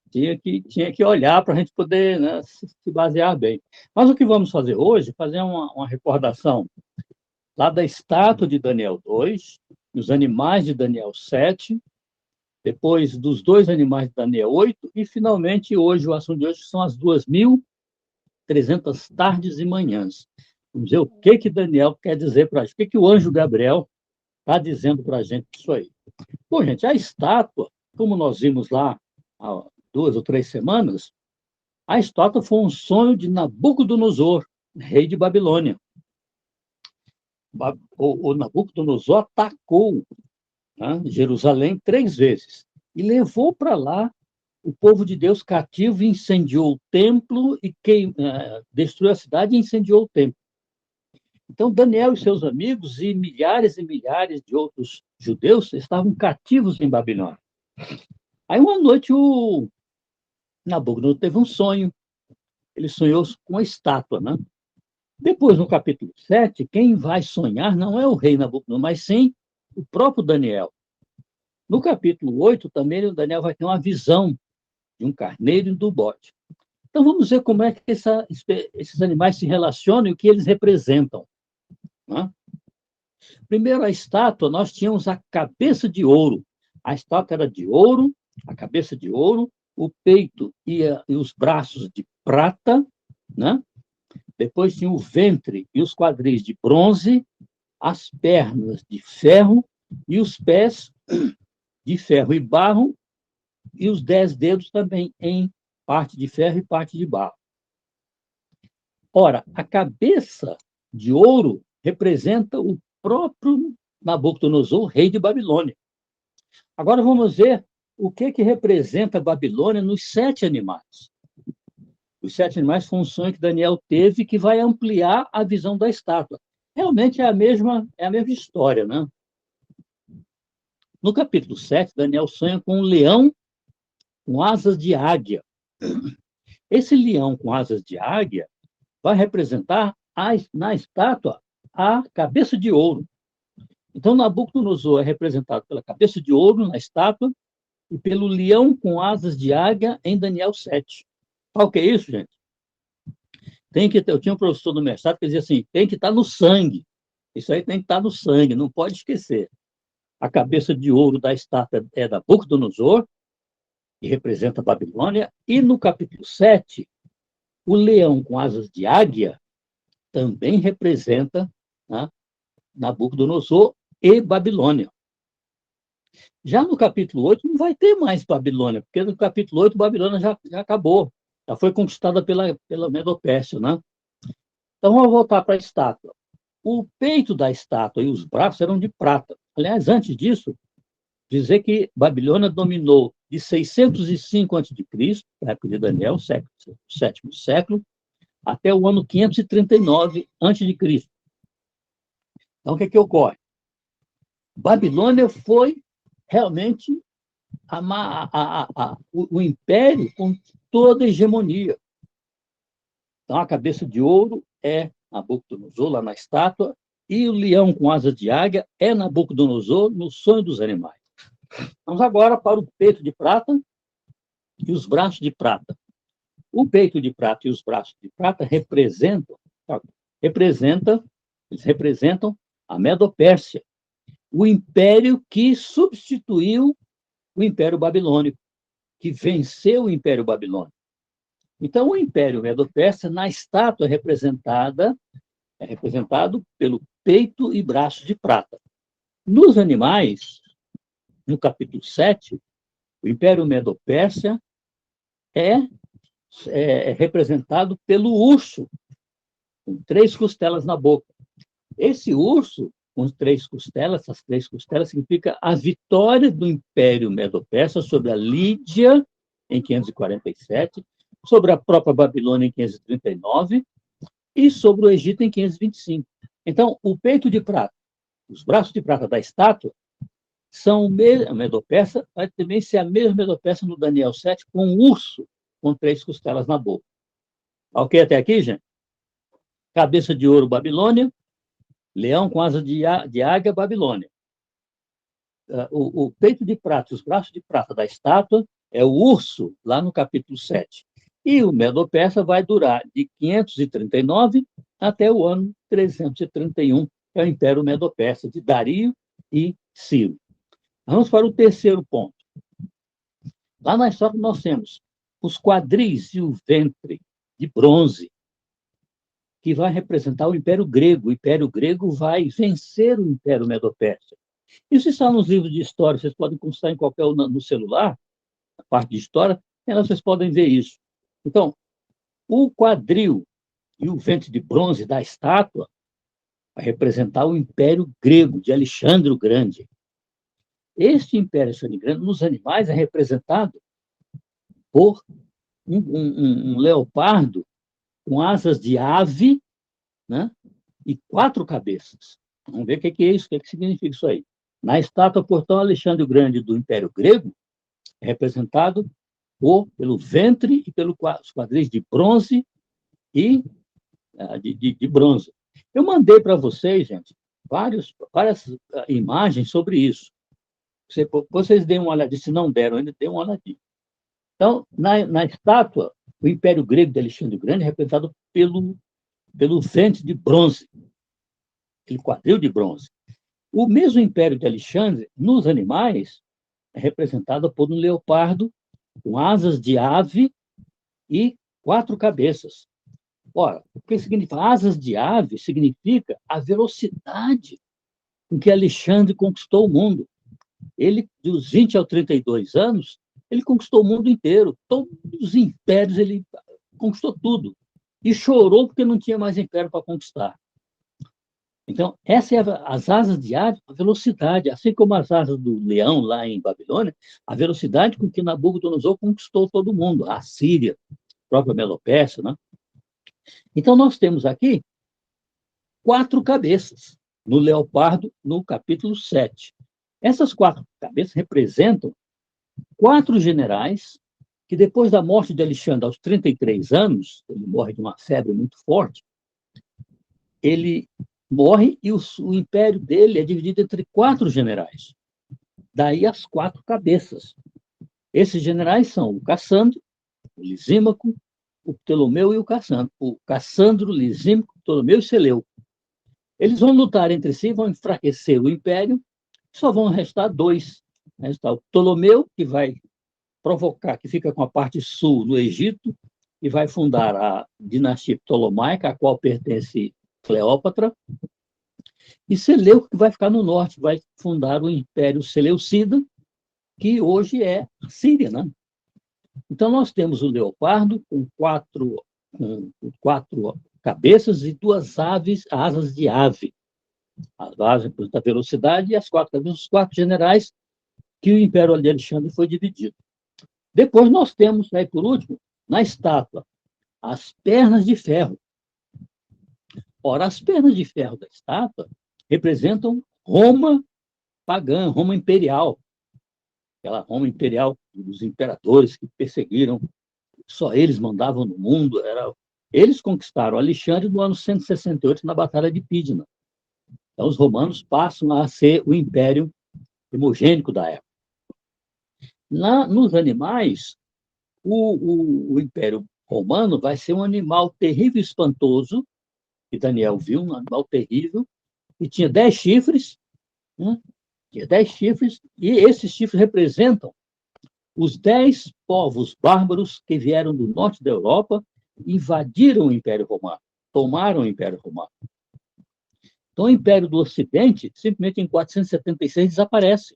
Tinha que olhar para a gente poder, né, se basear bem. Mas o que vamos fazer hoje? Fazer uma recordação lá da estátua de Daniel 2, dos animais de Daniel 7, depois dos dois animais de Daniel 8, e finalmente hoje, o assunto de hoje são as 2.300 tardes e manhãs. Vamos ver o que Daniel quer dizer para a gente, o que o anjo Gabriel está dizendo para a gente isso aí. Bom, gente, a estátua, como nós vimos lá há 2 ou 3 semanas, a estátua foi um sonho de Nabucodonosor, rei de Babilônia. O Nabucodonosor atacou, né, Jerusalém 3 vezes e levou para lá o povo de Deus cativo, incendiou o templo e destruiu a cidade e incendiou o templo. Então, Daniel e seus amigos e milhares de outros judeus estavam cativos em Babilônia. Aí, uma noite, o Nabucodonosor teve um sonho. Ele sonhou com a estátua, né? Depois, no capítulo 7, quem vai sonhar não é o rei Nabucodonosor, mas sim o próprio Daniel. No capítulo 8, também, o Daniel vai ter uma visão de um carneiro e do bode. Então, vamos ver como é que esses animais se relacionam e o que eles representam, né? Primeiro, a estátua, nós tínhamos a cabeça de ouro. A estátua era de ouro, a cabeça de ouro, o peito e os braços de prata, né? Depois tinha o ventre e os quadris de bronze, as pernas de ferro e os pés de ferro e barro, e os 10 dedos também em parte de ferro e parte de barro. Ora, a cabeça de ouro representa o próprio Nabucodonosor, rei de Babilônia. Agora vamos ver o que representa a Babilônia nos 7 animais. Os 7 animais foi um sonho que Daniel teve que vai ampliar a visão da estátua. Realmente é a mesma história, né? No capítulo 7, Daniel sonha com um leão com asas de águia. Esse leão com asas de águia vai representar na estátua a cabeça de ouro. Então, Nabucodonosor é representado pela cabeça de ouro na estátua e pelo leão com asas de águia em Daniel 7. Qual que é isso, gente? Eu tinha um professor do mestrado que dizia assim, tem que estar no sangue. Isso aí tem que estar no sangue, não pode esquecer. A cabeça de ouro da estátua é da Nabucodonosor, que representa a Babilônia, e no capítulo 7, o leão com asas de águia também representa, né, Nabucodonosor e Babilônia. Já no capítulo 8 não vai ter mais Babilônia, porque no capítulo 8 Babilônia já acabou, já foi conquistada pela Medo-Pérsia, né? Então vamos voltar para a estátua. O peito da estátua e os braços eram de prata. Aliás, antes disso, dizer que Babilônia dominou de 605 a.C., na época de Daniel, sétimo século, até o ano 539 a.C. Então, o que ocorre? Babilônia foi realmente o império com toda a hegemonia. Então, a cabeça de ouro é Nabucodonosor, lá na estátua, e o leão com asas de águia é Nabucodonosor no sonho dos animais. Vamos agora para o peito de prata e os braços de prata. O peito de prata e os braços de prata eles representam a Medo-Pérsia, o império que substituiu o Império Babilônico, que venceu o Império Babilônico. Então, o Império Medo-Persa, na estátua, é representado pelo peito e braços de prata. Nos animais, no capítulo 7, o Império Medo-Persa é representado pelo urso, com 3 costelas na boca. Esse urso, com 3 costelas, essas 3 costelas, significa a vitória do Império Medo-Persa sobre a Lídia, em 547, sobre a própria Babilônia, em 539, e sobre o Egito, em 525. Então, o peito de prata, os braços de prata da estátua, são a Medo-Persa, vai também ser a mesma Medo-Persa no Daniel 7, com um urso com 3 costelas na boca. Ok até aqui, gente? Cabeça de ouro, Babilônia. Leão com asa de águia, Babilônia. o peito de prata, os braços de prata da estátua é o urso, lá no capítulo 7. E o Medo-Persa vai durar de 539 até o ano 331, que é o Império Medo-Persa, de Dario e Ciro. Vamos para o terceiro ponto. Lá na história nós temos os quadris e o ventre de bronze, que vai representar o Império Grego. O Império Grego vai vencer o Império Medo-Persa. Isso está nos livros de história, vocês podem consultar em qualquer no celular, a parte de história, vocês podem ver isso. Então, o quadril e o ventre de bronze da estátua vai representar o Império Grego, de Alexandre o Grande. Este Império Grande, nos animais, é representado por um leopardo com asas de ave, né, e 4 cabeças. Vamos ver o que é isso, o que significa isso aí. Na estátua, portanto, Alexandre o Grande do Império Grego é representado pelo ventre e pelos quadris de bronze e de bronze. Eu mandei para vocês, gente, várias imagens sobre isso. Vocês deem uma olhadinha, se não deram ainda, deem uma olhadinha. Então, na estátua, o Império Grego de Alexandre o Grande é representado pelo ventre de bronze, aquele quadril de bronze. O mesmo Império de Alexandre, nos animais, é representado por um leopardo com asas de ave e 4 cabeças. Ora, o que significa? Asas de ave significa a velocidade com que Alexandre conquistou o mundo. Ele, dos 20 aos 32 anos, ele conquistou o mundo inteiro. Todos os impérios, ele conquistou tudo. E chorou porque não tinha mais império para conquistar. Então, essa é as asas de ave, a velocidade, assim como as asas do leão lá em Babilônia, a velocidade com que Nabucodonosor conquistou todo mundo, a Síria, a própria Medo-Persa, né? Então, nós temos aqui 4 cabeças no leopardo, no capítulo 7. Essas 4 cabeças representam 4 generais que, depois da morte de Alexandre, aos 33 anos, ele morre de uma febre muito forte, ele morre e o império dele é dividido entre 4 generais. Daí as 4 cabeças. Esses generais são o Cassandro, o Lisímaco, o Ptolomeu e o Cassandro. O Cassandro, Lisímaco, Ptolomeu e Seleuco. Eles vão lutar entre si, vão enfraquecer o império, só vão restar 2. Está o Ptolomeu, que vai provocar, que fica com a parte sul do Egito, e vai fundar a dinastia ptolomaica, a qual pertence Cleópatra, e Seleuco, que vai ficar no norte, vai fundar o Império Seleucida, que hoje é a Síria, né? Então, nós temos o leopardo com 4 cabeças e 2 asas de ave. As aves representam a velocidade e as 4 cabeças, os 4 generais que o Império de Alexandre foi dividido. Depois nós temos, aí por último, na estátua, as pernas de ferro. Ora, as pernas de ferro da estátua representam Roma pagã, Roma imperial. Aquela Roma imperial dos imperadores que perseguiram, só eles mandavam no mundo. Eles conquistaram Alexandre no ano 168, na Batalha de Pydna. Então, os romanos passam a ser o império primogênico da época. Nos animais, o Império Romano vai ser um animal terrível e espantoso, que Daniel viu, um animal terrível, e tinha 10 chifres, né? Tinha 10 chifres, e esses chifres representam os 10 povos bárbaros que vieram do norte da Europa, invadiram o Império Romano, tomaram o Império Romano. Então, o Império do Ocidente, simplesmente em 476, desaparece.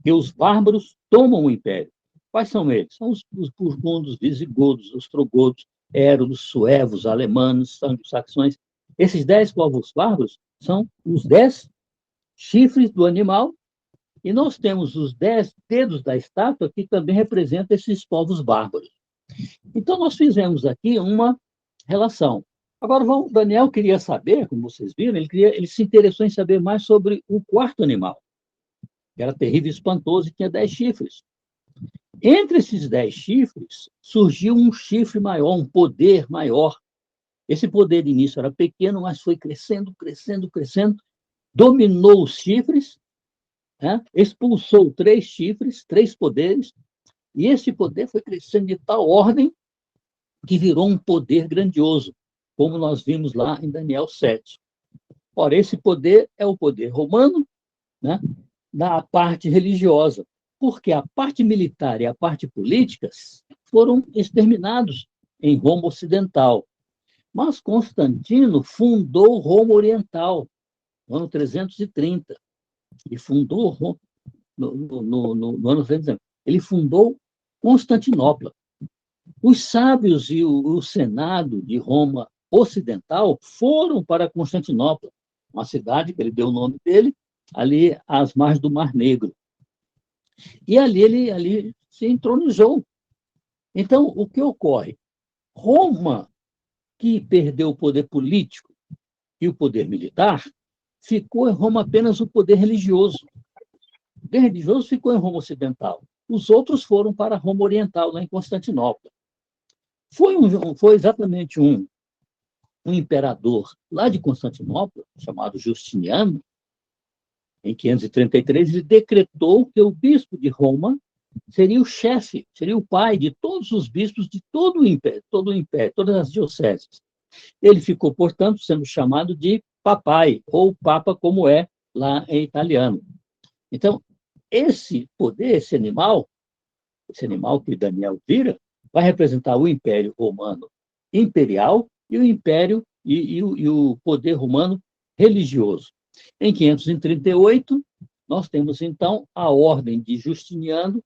E os bárbaros tomam o Império. Quais são eles? São os burgundos, visigodos, ostrogodos, érulos, suevos, alemães, anglo-saxões. Esses 10 povos bárbaros são os 10 chifres do animal, e nós temos os 10 dedos da estátua, que também representam esses povos bárbaros. Então, nós fizemos aqui uma relação. Agora, Daniel queria saber, como vocês viram, ele se interessou em saber mais sobre o 4º animal, que era terrível e espantoso e tinha 10 chifres. Entre esses 10 chifres, surgiu um chifre maior, um poder maior. Esse poder, de início, era pequeno, mas foi crescendo, crescendo, crescendo, dominou os chifres né? Expulsou 3 chifres, 3 poderes, e esse poder foi crescendo de tal ordem que virou um poder grandioso, como nós vimos lá em Daniel 7. Ora, esse poder é o poder romano, né, na parte religiosa, porque a parte militar e a parte política foram exterminados em Roma Ocidental. Mas Constantino fundou Roma Oriental, no ano 330. Ele fundou Roma, no ano 330. Ele fundou Constantinopla. Os sábios e o Senado de Roma Ocidental foram para Constantinopla, uma cidade que ele deu o nome dele, ali às margens do Mar Negro. E ali se entronizou. Então, o que ocorre? Roma, que perdeu o poder político e o poder militar, ficou em Roma apenas o poder religioso. O poder religioso ficou em Roma Ocidental. Os outros foram para Roma Oriental, lá em Constantinopla. Foi exatamente um imperador lá de Constantinopla, chamado Justiniano, em 533, ele decretou que o bispo de Roma seria o chefe, seria o pai de todos os bispos de todo o império, todas as dioceses. Ele ficou, portanto, sendo chamado de papai, ou papa, como é lá em italiano. Então, esse poder, esse animal que Daniel vira, vai representar o Império Romano imperial e o Império e o poder romano religioso. Em 538, nós temos, então, a ordem de Justiniano,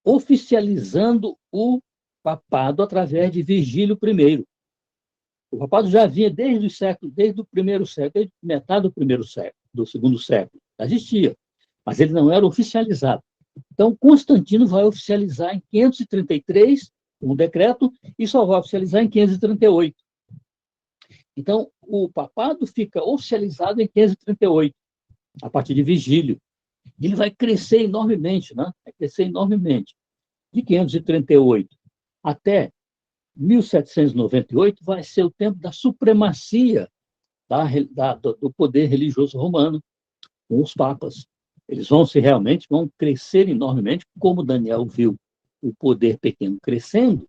oficializando o papado através de Virgílio I. O papado já vinha desde o primeiro século, desde metade do primeiro século, do segundo século. Já existia, mas ele não era oficializado. Então, Constantino vai oficializar em 533 um decreto e só vai oficializar em 538. Então, o papado fica oficializado em 538, a partir de Vigílio. Ele vai crescer enormemente, né? Vai crescer enormemente. De 538 até 1798 vai ser o tempo da supremacia do poder religioso romano com os papas. Eles vão crescer enormemente, como Daniel viu o poder pequeno crescendo,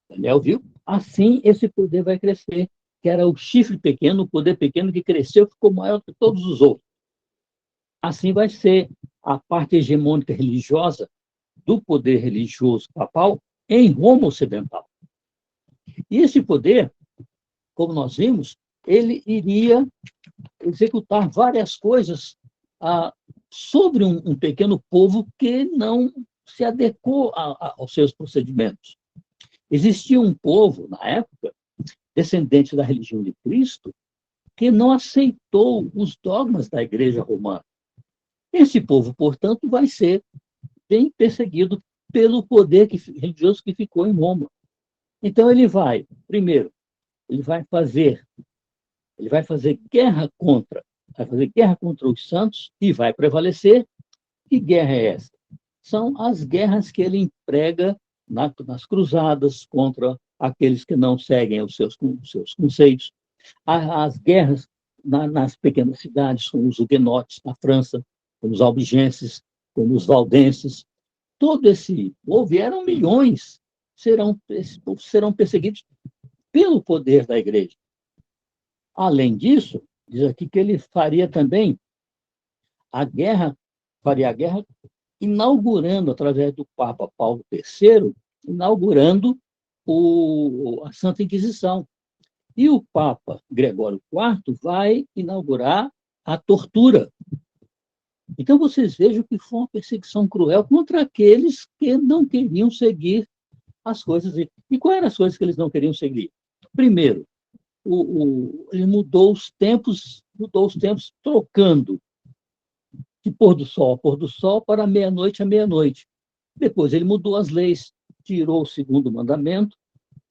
Daniel viu, assim esse poder vai crescer, que era o chifre pequeno, o poder pequeno que cresceu, ficou maior que todos os outros. Assim vai ser a parte hegemônica religiosa do poder religioso papal em Roma Ocidental. E esse poder, como nós vimos, ele iria executar várias coisas sobre um pequeno povo que não se adequou aos seus procedimentos. Existia um povo, na época, descendente da religião de Cristo, que não aceitou os dogmas da Igreja Romana. Esse povo, portanto, vai ser bem perseguido pelo poder religioso que ficou em Roma. Então, primeiro, ele vai fazer guerra contra os santos e vai prevalecer. Que guerra é essa? São as guerras que ele emprega nas cruzadas contra aqueles que não seguem os seus conceitos. As guerras nas pequenas cidades, como os huguenotes na França, como os albigenses, como os valdenses. Todo esse povo, eram milhões, serão perseguidos pelo poder da igreja. Além disso, diz aqui que ele faria a guerra inaugurando, através do Papa Paulo III, inaugurando a Santa Inquisição. E o Papa Gregório IV vai inaugurar a tortura. Então, vocês vejam que foi uma perseguição cruel contra aqueles que não queriam seguir as coisas. E quais eram as coisas que eles não queriam seguir? Primeiro, ele mudou os tempos, trocando de pôr do sol a pôr do sol para meia-noite a meia-noite. Depois ele mudou as leis, tirou o segundo mandamento,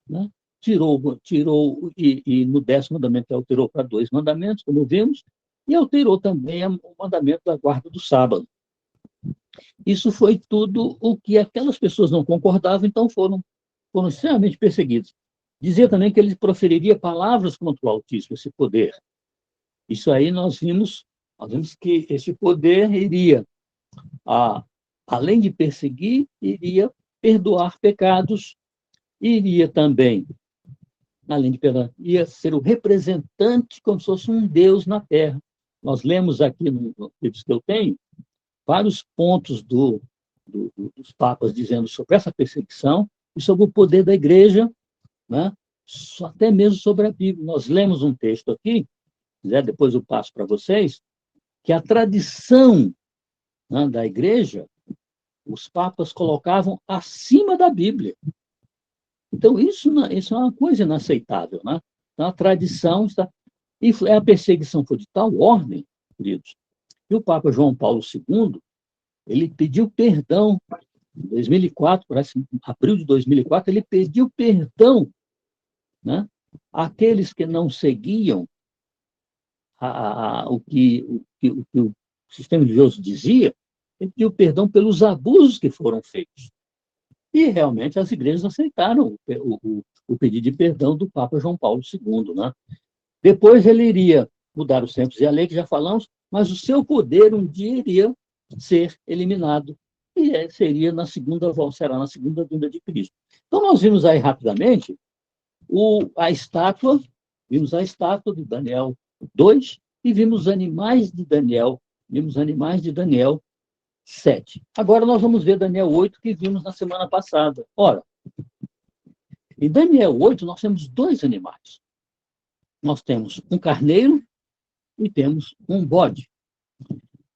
né? tirou e no 10º mandamento alterou para 2 mandamentos, como vimos, e alterou também o mandamento da guarda do sábado. Isso foi tudo o que aquelas pessoas não concordavam, então foram extremamente perseguidos. Dizia também que ele proferiria palavras contra o Altíssimo, esse poder. Isso aí nós vimos Nós vimos que esse poder iria, além de perseguir, iria perdoar pecados, iria também, além de perdoar, ia ser o representante como se fosse um Deus na Terra. Nós lemos aqui no livro que eu tenho, vários pontos dos papas dizendo sobre essa perseguição e sobre o poder da igreja, né? Até mesmo sobre a Bíblia. Nós lemos um texto aqui, né? Depois eu passo para vocês, que a tradição, né, da igreja, os papas colocavam acima da Bíblia. Então, isso é uma coisa inaceitável, né? Então, a tradição está... E a perseguição foi de tal ordem, queridos, que o Papa João Paulo II, ele pediu perdão em 2004, parece abril de 2004, ele pediu perdão, né, àqueles que não seguiam o que o sistema religioso dizia, ele pediu perdão pelos abusos que foram feitos. E realmente as igrejas aceitaram o pedido de perdão do Papa João Paulo II, né? Depois ele iria mudar os tempos e a lei, que já falamos, mas o seu poder um dia iria ser eliminado e será na segunda vinda de Cristo. Então nós vimos aí rapidamente vimos a estátua de Daniel 2 e vimos animais de Daniel 7. Agora nós vamos ver Daniel 8, que vimos na semana passada. Ora, em Daniel 8 nós temos dois animais. Nós temos um carneiro e temos um bode.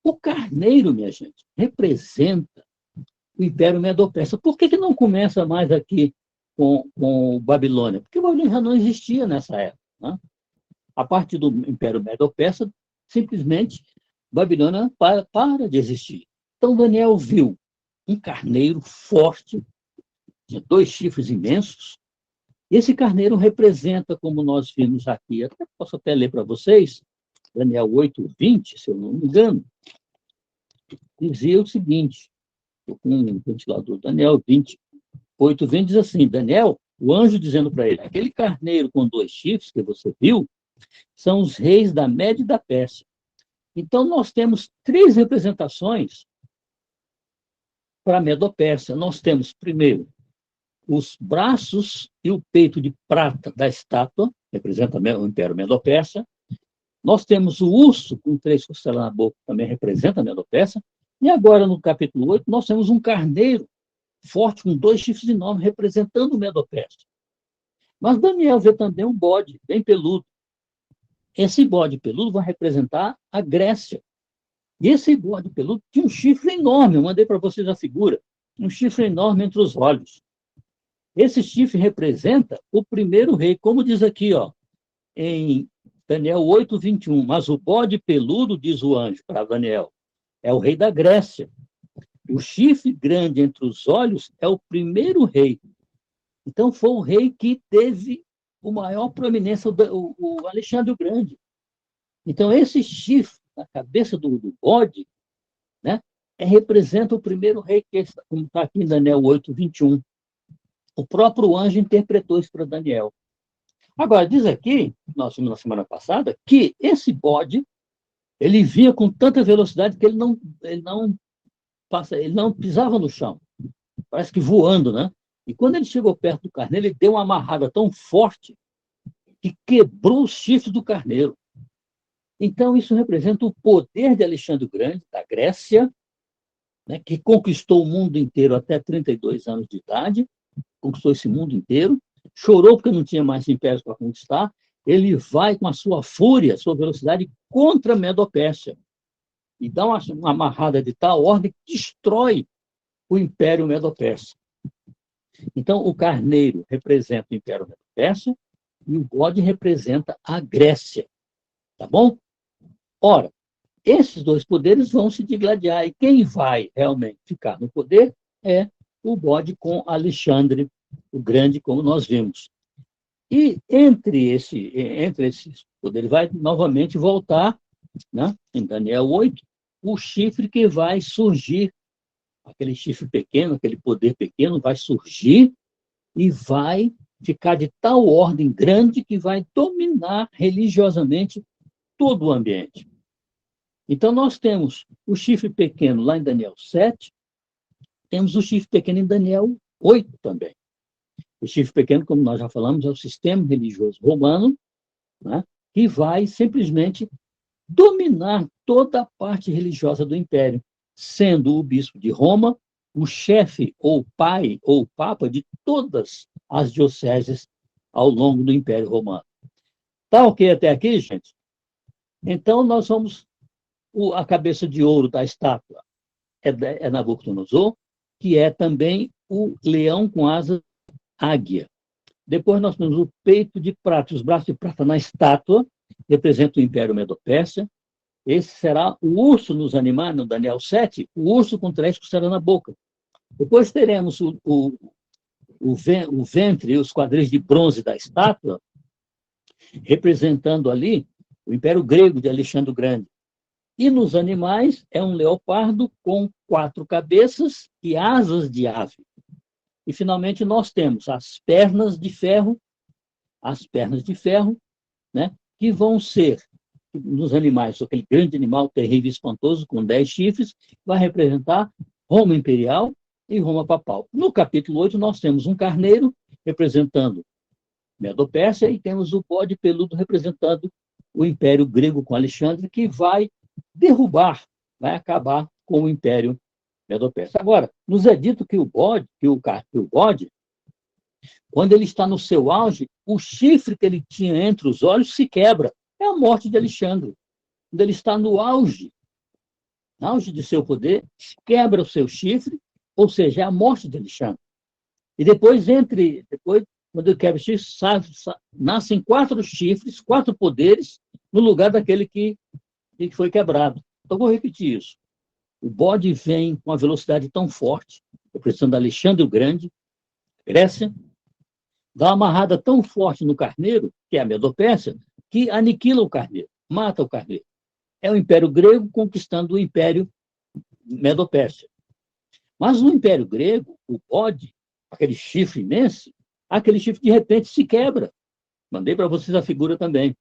O carneiro, minha gente, representa o Império Medo-Persa. Por que não começa mais aqui com Babilônia? Porque Babilônia já não existia nessa época, né? A partir do Império Medo-Persa, simplesmente, Babilônia para de existir. Então, Daniel viu um carneiro forte, tinha 2 chifres imensos. Esse carneiro representa, como nós vimos aqui, posso até ler para vocês, Daniel 8:20, se eu não me engano, dizia o seguinte, com um ventilador, Daniel 8:20 diz assim, Daniel, o anjo dizendo para ele, aquele carneiro com 2 chifres que você viu, são os reis da Média e da Pérsia. Então, nós temos 3 representações para a Medo-Pérsia. Nós temos, primeiro, os braços e o peito de prata da estátua, representa o Império Medo-Persa. Nós temos o urso com 3 costelas na boca, também representa a Medo-Persa. E agora, no capítulo 8, nós temos um carneiro forte com 2 chifres enormes, representando o Medo-Persa. Mas Daniel vê também um bode bem peludo. Esse bode peludo vai representar a Grécia. E esse bode peludo tinha um chifre enorme, eu mandei para vocês a figura, um chifre enorme entre os olhos. Esse chifre representa o primeiro rei, como diz aqui, ó, em Daniel 8:21. Mas o bode peludo, diz o anjo para Daniel, é o rei da Grécia. O chifre grande entre os olhos é o primeiro rei. Então, foi o rei que teve o maior proeminência, o Alexandre o Grande. Então, esse chifre na cabeça do bode, né, representa o primeiro rei, como está aqui em Daniel 8:21. O próprio anjo interpretou isso para Daniel. Agora, diz aqui, nós vimos na semana passada, que esse bode, ele vinha com tanta velocidade que ele não pisava no chão. Parece que voando, né? E quando ele chegou perto do carneiro, ele deu uma amarrada tão forte que quebrou os chifres do carneiro. Então, isso representa o poder de Alexandre o Grande, da Grécia, né, que conquistou o mundo inteiro até 32 anos de idade, conquistou esse mundo inteiro, chorou porque não tinha mais impérios para conquistar, ele vai com a sua fúria, sua velocidade, contra a Medo-Pérsia, e dá uma amarrada de tal ordem que destrói o Império Medo-Persa. Então, o carneiro representa o Império Medo-Persa e o bode representa a Grécia. Tá bom? Ora, esses 2 poderes vão se digladiar, e quem vai realmente ficar no poder é o bode com Alexandre o Grande, como nós vimos. E entre esses poderes vai novamente voltar, né, em Daniel 8, o chifre que vai surgir, aquele chifre pequeno, aquele poder pequeno vai surgir e vai ficar de tal ordem grande que vai dominar religiosamente todo o ambiente. Então, nós temos o chifre pequeno lá em Daniel 7, temos o chifre pequeno em Daniel 8 também. O chifre pequeno, como nós já falamos, é o sistema religioso romano, né, que vai simplesmente dominar toda a parte religiosa do império, sendo o bispo de Roma o chefe, ou pai, ou papa de todas as dioceses ao longo do Império Romano. Tá ok até aqui, gente? Então, nós vamos... A cabeça de ouro da estátua é Nabucodonosor, que é também o leão com asas águia. Depois nós temos o peito de prata, os braços de prata na estátua, representa o Império Medo-Persa. Esse será o urso nos animais, no Daniel 7, o urso com 3 costelas na boca. Depois teremos o ventre e os quadris de bronze da estátua, representando ali o Império Grego de Alexandre o Grande. E nos animais é um leopardo com 4 cabeças e asas de ave. E, finalmente, nós temos as pernas de ferro, né, que vão ser, nos animais, aquele grande animal terrível e espantoso, com 10 chifres, vai representar Roma Imperial e Roma Papal. No capítulo 8, nós temos um carneiro, representando Medo-Pérsia, e temos o bode peludo, representando o Império Grego com Alexandre, que vai derrubar, vai acabar com o Império Medo-Persa. Agora, nos é dito que o bode, quando ele está no seu auge, o chifre que ele tinha entre os olhos se quebra. É a morte de Alexandre. Quando ele está no auge de seu poder, quebra o seu chifre, ou seja, é a morte de Alexandre. E depois, quando ele quebra o chifre, nascem 4 chifres, 4 poderes, no lugar daquele que foi quebrado. Então, vou repetir isso. O bode vem com uma velocidade tão forte, representando Alexandre o Grande, Grécia, dá uma amarrada tão forte no carneiro, que é a Medo-Pérsia, que aniquila o carneiro, mata o carneiro. É o Império Grego conquistando o Império Medo-Pérsia. Mas no Império Grego, o bode, aquele chifre imenso, aquele chifre de repente se quebra. Mandei para vocês a figura também.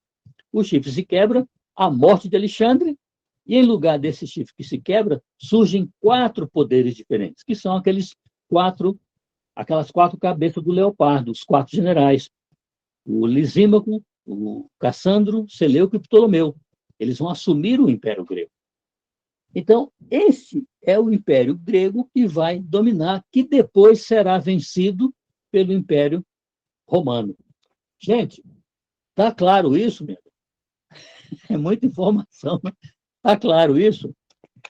O chifre se quebra, a morte de Alexandre, e em lugar desse chifre que se quebra, surgem 4 poderes diferentes, que são aquelas 4 cabeças do leopardo, os 4 generais. O Lisímaco, o Cassandro, Seleuco e Ptolomeu. Eles vão assumir o Império Grego. Então, esse é o Império Grego que vai dominar, que depois será vencido pelo Império Romano. Gente, está claro isso, meu? É muita informação, né? Está claro isso?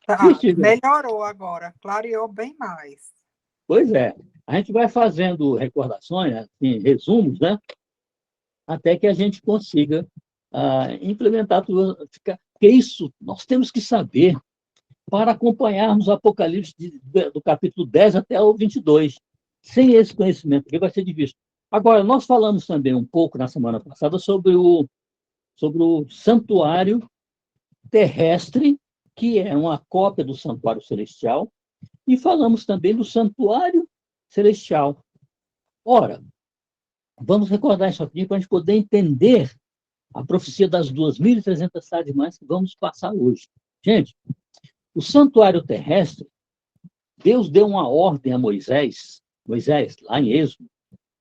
Tá, melhorou agora, clareou bem mais. Pois é. A gente vai fazendo recordações, assim, resumos, né? Até que a gente consiga implementar tudo. Porque isso nós temos que saber para acompanharmos o Apocalipse do capítulo 10 até o 22. Sem esse conhecimento, porque vai ser difícil. Agora, nós falamos também um pouco na semana passada sobre o santuário terrestre, que é uma cópia do santuário celestial, e falamos também do santuário celestial. Ora, vamos recordar isso aqui para a gente poder entender a profecia das 2.300 tardes mais que vamos passar hoje. Gente, o santuário terrestre, Deus deu uma ordem a Moisés, lá em Êxodo,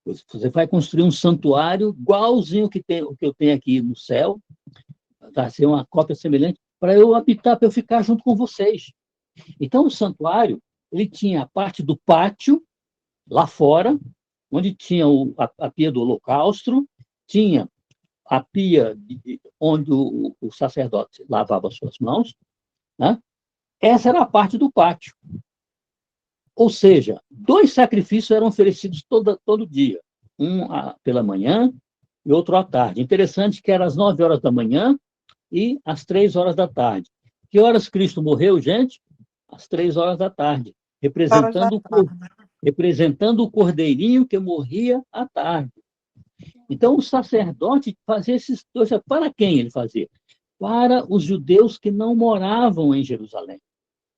você vai construir um santuário igualzinho o que eu tenho aqui no céu, vai ser uma cópia semelhante, para eu habitar, para eu ficar junto com vocês. Então, o santuário, ele tinha a parte do pátio, lá fora, onde tinha a pia do holocausto, tinha a pia onde o sacerdote lavava suas mãos, né? Essa era a parte do pátio. Ou seja, 2 sacrifícios eram oferecidos todo dia, um pela manhã e outro à tarde. Interessante que era às 9 horas da manhã e às 3 horas da tarde. Que horas Cristo morreu, gente? Às 3 horas da tarde, representando o cordeirinho que morria à tarde. Então, o sacerdote fazia esses 2. Para quem ele fazia? Para os judeus que não moravam em Jerusalém,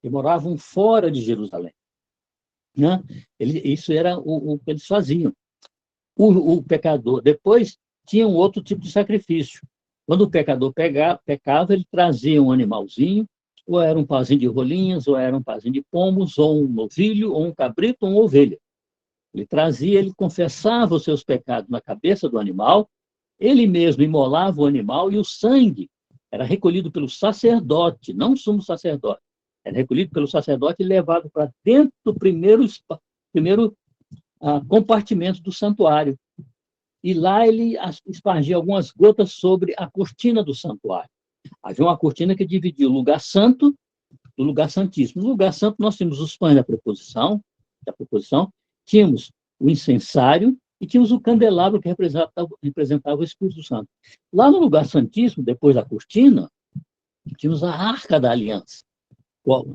que moravam fora de Jerusalém. Né? Isso era o que eles faziam. O pecador, depois, tinha um outro tipo de sacrifício. Quando o pecador pecava, ele trazia um animalzinho, ou era um pazinho de rolinhas, ou era um pazinho de pombos, ou um novilho, ou um cabrito, ou uma ovelha. Ele trazia, ele confessava os seus pecados na cabeça do animal, ele mesmo imolava o animal e o sangue era recolhido pelo sacerdote, não o sumo sacerdote. Era recolhido pelo sacerdote e levado para dentro do primeiro compartimento do santuário. E lá ele espargia algumas gotas sobre a cortina do santuário. Havia uma cortina que dividia o lugar santo do lugar santíssimo. No lugar santo nós tínhamos os pães da proposição, tínhamos o incensário e tínhamos o candelabro que representava o Espírito Santo. Lá no lugar santíssimo, depois da cortina, tínhamos a Arca da Aliança,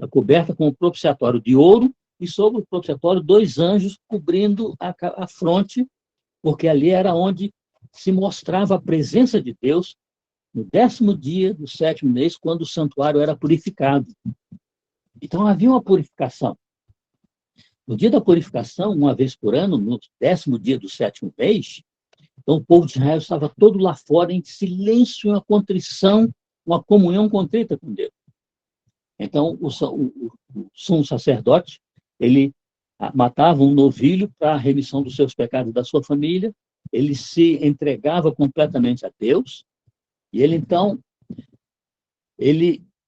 coberta com o propiciatório de ouro e sobre o propiciatório 2 anjos cobrindo a fronte, porque ali era onde se mostrava a presença de Deus no 10º dia do 7º mês, quando o santuário era purificado. Então havia uma purificação. No dia da purificação, uma vez por ano, no 10º dia do 7º mês, então o povo de Israel estava todo lá fora em silêncio, uma contrição, uma comunhão contrita com Deus. Então o sumo sacerdote, ele matava um novilho para a remissão dos seus pecados da sua família, ele se entregava completamente a Deus, e ele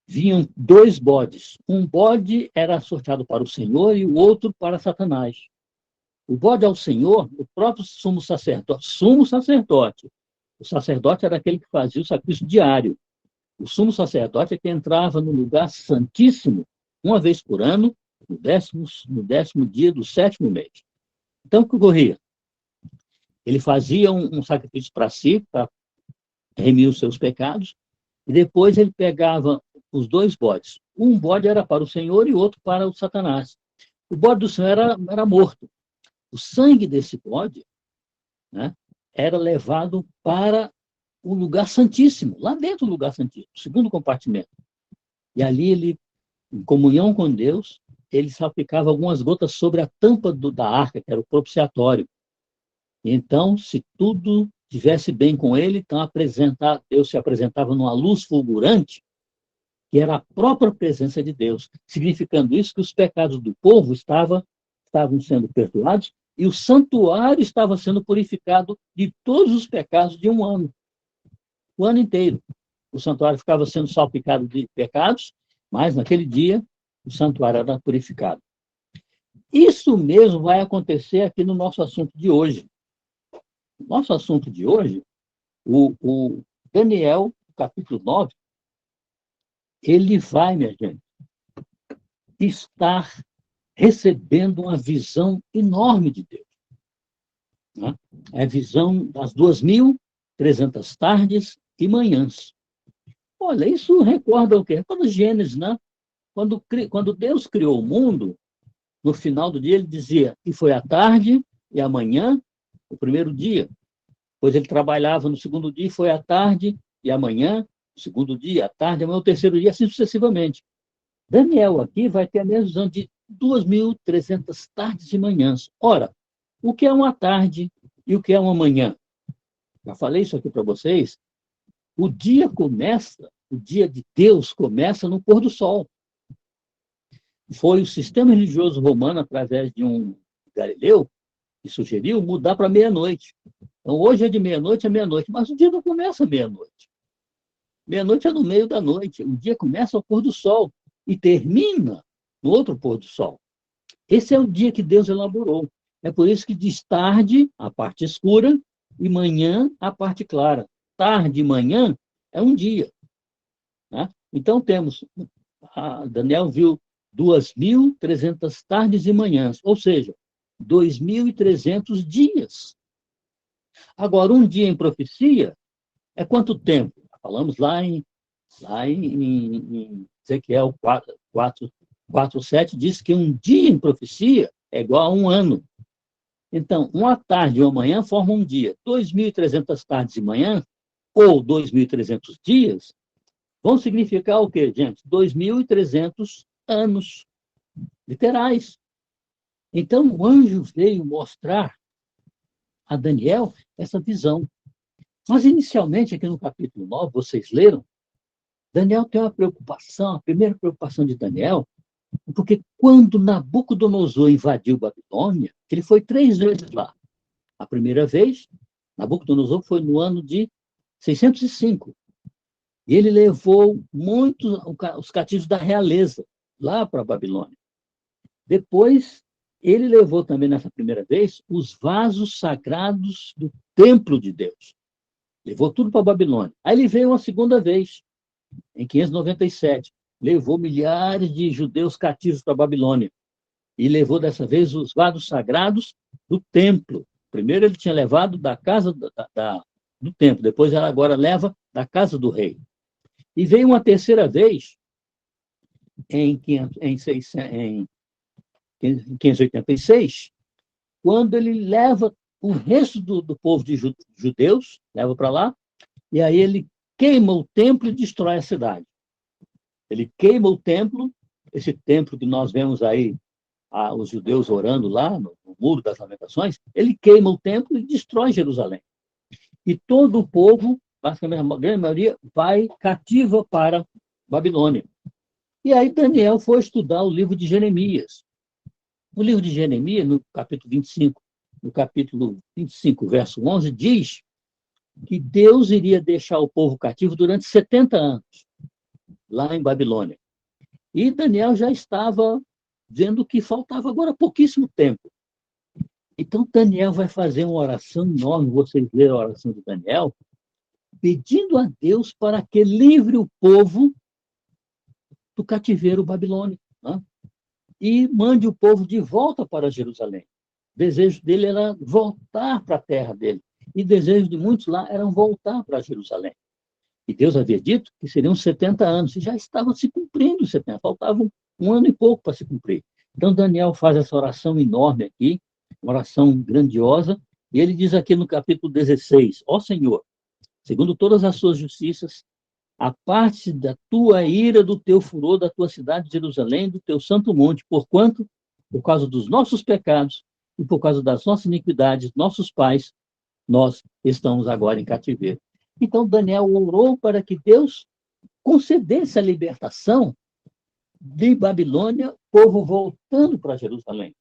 vinham 2 bodes. Um bode era sorteado para o Senhor e o outro para Satanás. O bode ao Senhor, o próprio sumo sacerdote. O sacerdote era aquele que fazia o sacrifício diário. O sumo sacerdote é que entrava no lugar santíssimo uma vez por ano, no 10º dia do 7º mês. Então, o que ocorria? Ele fazia um sacrifício para si, para remir os seus pecados, e depois ele pegava os 2 bodes. Um bode era para o Senhor e o outro para o Satanás. O bode do Senhor era morto. O sangue desse bode, né, era levado para o lugar santíssimo, lá dentro do lugar santíssimo, o 2º compartimento. E ali ele, em comunhão com Deus, ele salpicava algumas gotas sobre a tampa da arca, que era o propiciatório. E então, se tudo estivesse bem com ele, então Deus se apresentava numa luz fulgurante, que era a própria presença de Deus, significando isso que os pecados do povo estavam sendo perdoados e o santuário estava sendo purificado de todos os pecados de um ano. O ano inteiro. O santuário ficava sendo salpicado de pecados, mas naquele dia o santuário era purificado. Isso mesmo vai acontecer aqui no nosso assunto de hoje. Nosso assunto de hoje, o Daniel, capítulo 9, ele vai, minha gente, estar recebendo uma visão enorme de Deus. Né? É a visão das 2.300 tardes e manhãs. Olha, isso recorda o quê? Quando Gênesis, né? Quando Deus criou o mundo, no final do dia ele dizia, e foi a tarde e a manhã, o primeiro dia. Pois ele trabalhava no 2º dia, foi à tarde e amanhã, o 2º dia, à tarde, amanhã, o 3º dia, assim sucessivamente. Daniel aqui vai ter a mesma visão de 2.300 tardes e manhãs. Ora, o que é uma tarde e o que é uma manhã? Já falei isso aqui para vocês. O dia de Deus começa no pôr do sol. Foi o sistema religioso romano, através de um Galileu, que sugeriu mudar para meia-noite. Então, hoje é de meia-noite a meia-noite, mas o dia não começa meia-noite. Meia-noite é no meio da noite. O dia começa ao pôr do sol e termina no outro pôr do sol. Esse é o dia que Deus elaborou. É por isso que diz tarde, a parte escura, e manhã, a parte clara. Tarde e manhã é um dia. Né? Então, Daniel viu 2.300 tardes e manhãs, ou seja, 2.300 dias. Agora, um dia em profecia é quanto tempo? Falamos lá em Ezequiel 4:7, diz que um dia em profecia é igual a um ano. Então, uma tarde e uma manhã formam um dia. 2.300 tardes e manhãs, ou 2.300 dias, vão significar o quê, gente? 2.300 anos literais. Então, o anjo veio mostrar a Daniel essa visão. Mas, inicialmente, aqui no capítulo 9, vocês leram, Daniel tem uma preocupação, a primeira preocupação de Daniel, porque quando Nabucodonosor invadiu Babilônia, ele foi 3 vezes lá. A primeira vez, Nabucodonosor foi no ano de 605. E ele levou muitos, os cativos da realeza, lá para a Babilônia. Depois, ele levou também, nessa primeira vez, os vasos sagrados do templo de Deus. Levou tudo para a Babilônia. Aí ele veio uma segunda vez, em 597. Levou milhares de judeus cativos para a Babilônia. E levou, dessa vez, os vasos sagrados do templo. Primeiro ele tinha levado da casa do templo, depois ela agora leva da casa do rei. E veio uma terceira vez, em 586, quando ele leva o resto do povo de judeus, leva para lá, e aí ele queima o templo e destrói a cidade. Ele queima o templo, esse templo que nós vemos aí, os judeus orando lá no Muro das Lamentações, ele queima o templo e destrói Jerusalém. E todo o povo, basicamente a grande maioria, vai cativa para Babilônia. E aí Daniel foi estudar o livro de Jeremias. No livro de Jeremias, no capítulo 25, verso 11, diz que Deus iria deixar o povo cativo durante 70 anos, lá em Babilônia. E Daniel já estava dizendo que faltava agora pouquíssimo tempo. Então, Daniel vai fazer uma oração enorme, vocês leram a oração de Daniel, pedindo a Deus para que livre o povo do cativeiro babilônico, né? E mande o povo de volta para Jerusalém. O desejo dele era voltar para a terra dele. E o desejo de muitos lá era voltar para Jerusalém. E Deus havia dito que seriam 70 anos, e já estavam se cumprindo os 70, faltavam 1 ano e pouco para se cumprir. Então, Daniel faz essa oração enorme aqui, uma oração grandiosa, e ele diz aqui no capítulo 16, ó Senhor, segundo todas as suas justiças, aparte da tua ira, do teu furor, da tua cidade de Jerusalém, do teu santo monte, porquanto, por causa dos nossos pecados e por causa das nossas iniquidades, nossos pais, nós estamos agora em cativeiro. Então, Daniel orou para que Deus concedesse a libertação de Babilônia, povo voltando para Jerusalém.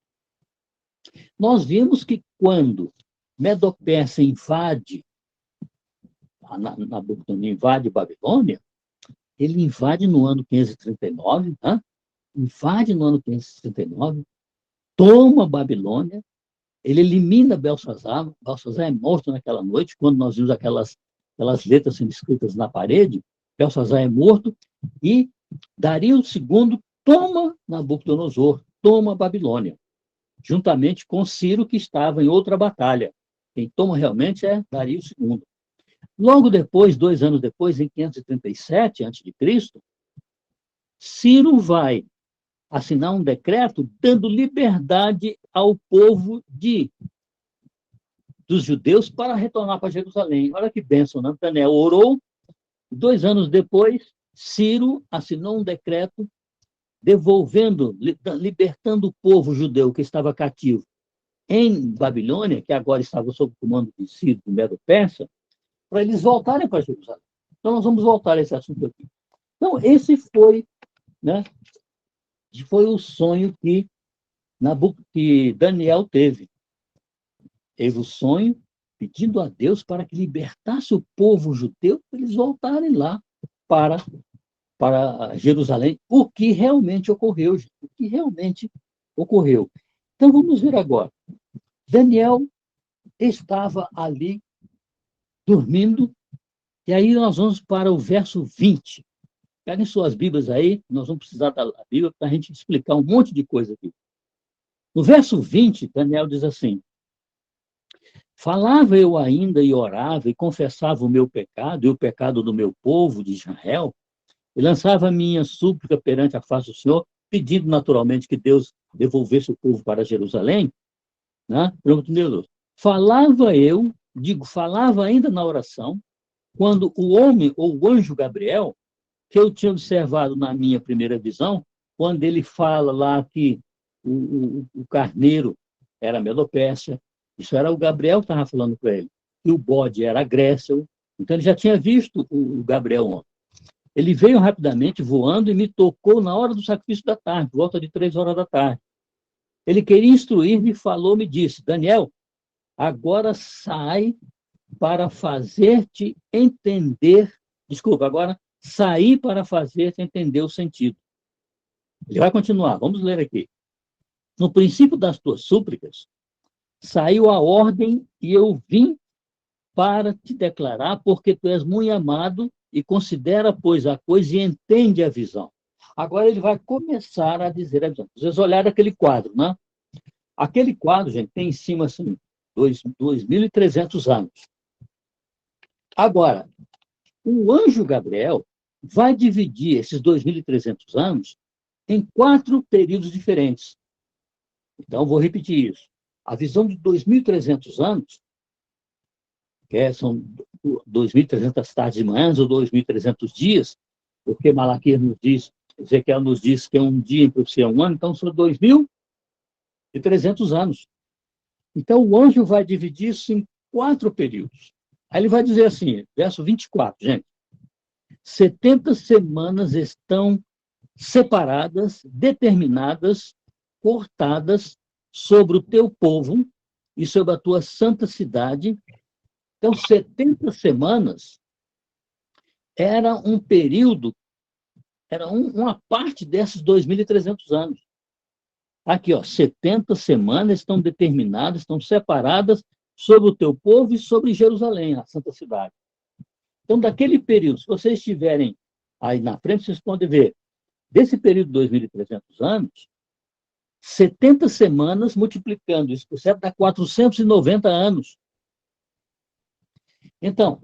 Nós vimos que quando Medo-Persa invade invade Babilônia, ele invade no ano 539, né? Invade no ano 539, toma Babilônia, ele elimina Belsazar, Belsazar é morto naquela noite, quando nós vimos aquelas letras sendo escritas na parede, Belsazar é morto, e Dario II toma Nabucodonosor, toma Babilônia, juntamente com Ciro, que estava em outra batalha. Quem toma realmente é Dario II. Logo depois, 2 anos depois, em 537 a.C., Ciro vai assinar um decreto dando liberdade ao povo dos judeus para retornar para Jerusalém. Olha que bênção, né? Daniel orou, 2 anos depois, Ciro assinou um decreto libertando o povo judeu que estava cativo em Babilônia, que agora estava sob o comando de Ciro, do Medo-Persa, para eles voltarem para Jerusalém. Então, nós vamos voltar a esse assunto aqui. Então, esse foi, né, foi o sonho que Daniel teve. Teve o sonho pedindo a Deus para que libertasse o povo judeu para eles voltarem lá para Jerusalém, o que realmente ocorreu, gente, o que realmente ocorreu. Então, vamos ver agora. Daniel estava ali dormindo, e aí nós vamos para o verso 20. Peguem suas Bíblias aí, nós vamos precisar da Bíblia para a gente explicar um monte de coisa aqui. No verso 20, Daniel diz assim: falava eu ainda e orava e confessava o meu pecado e o pecado do meu povo de Israel, e lançava a minha súplica perante a face do Senhor, pedindo naturalmente que Deus devolvesse o povo para Jerusalém, né? Pronto, meu Deus. Falava ainda na oração, quando o homem ou o anjo Gabriel, que eu tinha observado na minha primeira visão, quando ele fala lá que o carneiro era Medo-Pérsia, isso era o Gabriel que estava falando para ele, e o bode era a Grécia, então ele já tinha visto o Gabriel ontem. Ele veio rapidamente voando e me tocou na hora do sacrifício da tarde, por volta de 3 horas da tarde. Ele queria instruir-me, falou, me disse: Daniel, agora sai para fazer-te entender, desculpa, agora sair para fazer-te entender o sentido. Ele vai continuar, vamos ler aqui. No princípio das tuas súplicas, saiu a ordem e eu vim para te declarar, porque tu és muito amado e considera, pois, a coisa e entende a visão. Agora ele vai começar a dizer a visão. Vocês olharam aquele quadro, né? Aquele quadro, gente, tem em cima, assim, 2.300 anos. Agora, o anjo Gabriel vai dividir esses 2.300 anos em 4 períodos diferentes. Então, vou repetir isso. A visão de 2.300 anos, são 2.300 tardes e manhãs ou 2.300 dias, porque Malaquias nos diz, Ezequiel nos diz que é um dia em profecia, um ano, então são 2.300 anos. Então, o anjo vai dividir isso em 4 períodos. Aí ele vai dizer assim, verso 24, gente, 70 semanas estão separadas, determinadas, cortadas sobre o teu povo e sobre a tua santa cidade. Então, 70 semanas era um período, era uma parte desses 2.300 anos. Aqui, ó, 70 semanas estão determinadas, estão separadas sobre o teu povo e sobre Jerusalém, a santa cidade. Então, daquele período, se vocês estiverem aí na frente, vocês podem ver, desse período de 2.300 anos, 70 semanas, multiplicando isso por 7, dá 490 anos. Então,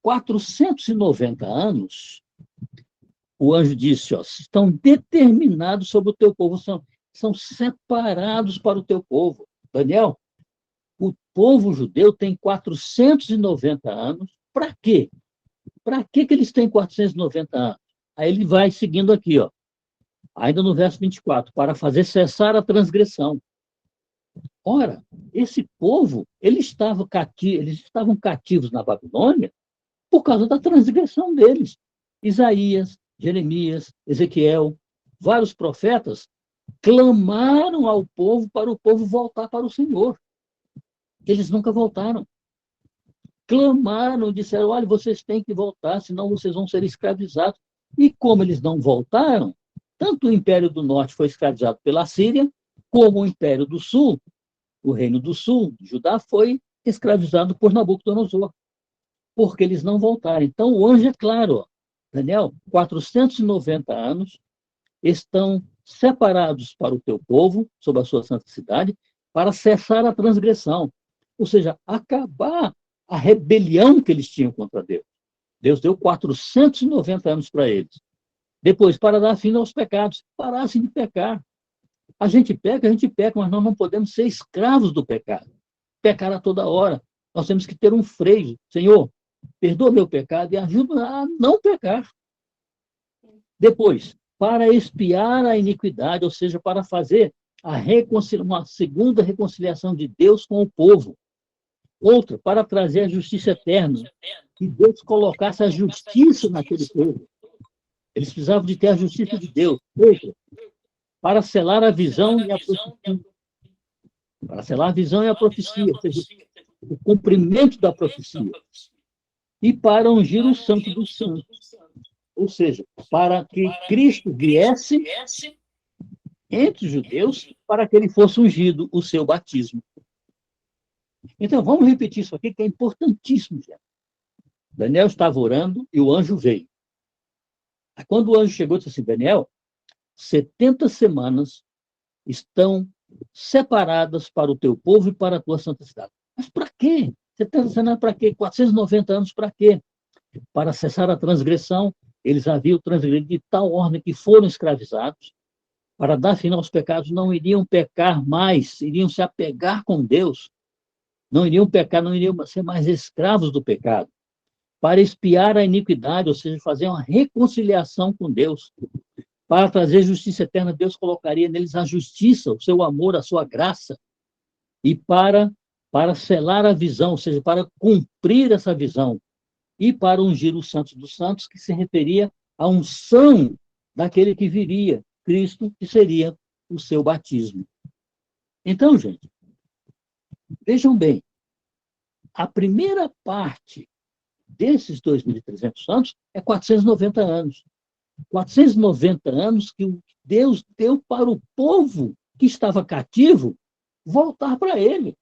490 anos, o anjo disse, ó, estão determinados sobre o teu povo, são separados para o teu povo. Daniel, o povo judeu tem 490 anos. Para quê? Para que eles têm 490 anos? Aí ele vai seguindo aqui, ó, ainda no verso 24, para fazer cessar a transgressão. Ora, esse povo, eles estavam cativos na Babilônia por causa da transgressão deles. Isaías, Jeremias, Ezequiel, vários profetas clamaram ao povo para o povo voltar para o Senhor. Eles nunca voltaram. Clamaram, disseram, olha, vocês têm que voltar, senão vocês vão ser escravizados. E como eles não voltaram, tanto o Império do Norte foi escravizado pela Síria, como o Império do Sul, o Reino do Sul, Judá, foi escravizado por Nabucodonosor, porque eles não voltaram. Então, o anjo é claro, ó, Daniel, 490 anos estão separados para o teu povo, sob a sua santa cidade, para cessar a transgressão, ou seja, acabar a rebelião que eles tinham contra Deus. Deus deu 490 anos para eles. Depois, para dar fim aos pecados, parassem de pecar. A gente peca, mas nós não podemos ser escravos do pecado. Pecar a toda hora. Nós temos que ter um freio. Senhor, perdoa meu pecado e ajuda a não pecar. Depois, para expiar a iniquidade, ou seja, para fazer uma segunda reconciliação de Deus com o povo. Outra, para trazer a justiça eterna. Que Deus colocasse a justiça naquele povo. Eles precisavam de ter a justiça de Deus. Outra, para selar a visão e a profecia. Para selar a visão e a profecia, ou seja, o cumprimento da profecia. E para ungir o santo dos santos. Ou seja, para que Cristo viesse entre os judeus, para que ele fosse ungido, o seu batismo. Então, vamos repetir isso aqui, que é importantíssimo, gente. Daniel estava orando e o anjo veio. Aí, quando o anjo chegou, disse assim, Daniel, 70 semanas estão separadas para o teu povo e para a tua santa cidade. Mas para quê? 70 semanas para quê? 490 anos para quê? Para cessar a transgressão. Eles haviam transgredido de tal ordem que foram escravizados. Para dar fim aos pecados, não iriam pecar mais, iriam se apegar com Deus. Não iriam pecar, não iriam ser mais escravos do pecado. Para expiar a iniquidade, ou seja, fazer uma reconciliação com Deus. Para trazer justiça eterna, Deus colocaria neles a justiça, o seu amor, a sua graça. E para selar a visão, ou seja, para cumprir essa visão. E para ungir os santos dos santos, que se referia a unção daquele que viria, Cristo, que seria o seu batismo. Então, gente, vejam bem, a primeira parte desses 2.300 anos é 490 anos. 490 anos que Deus deu para o povo que estava cativo voltar para ele.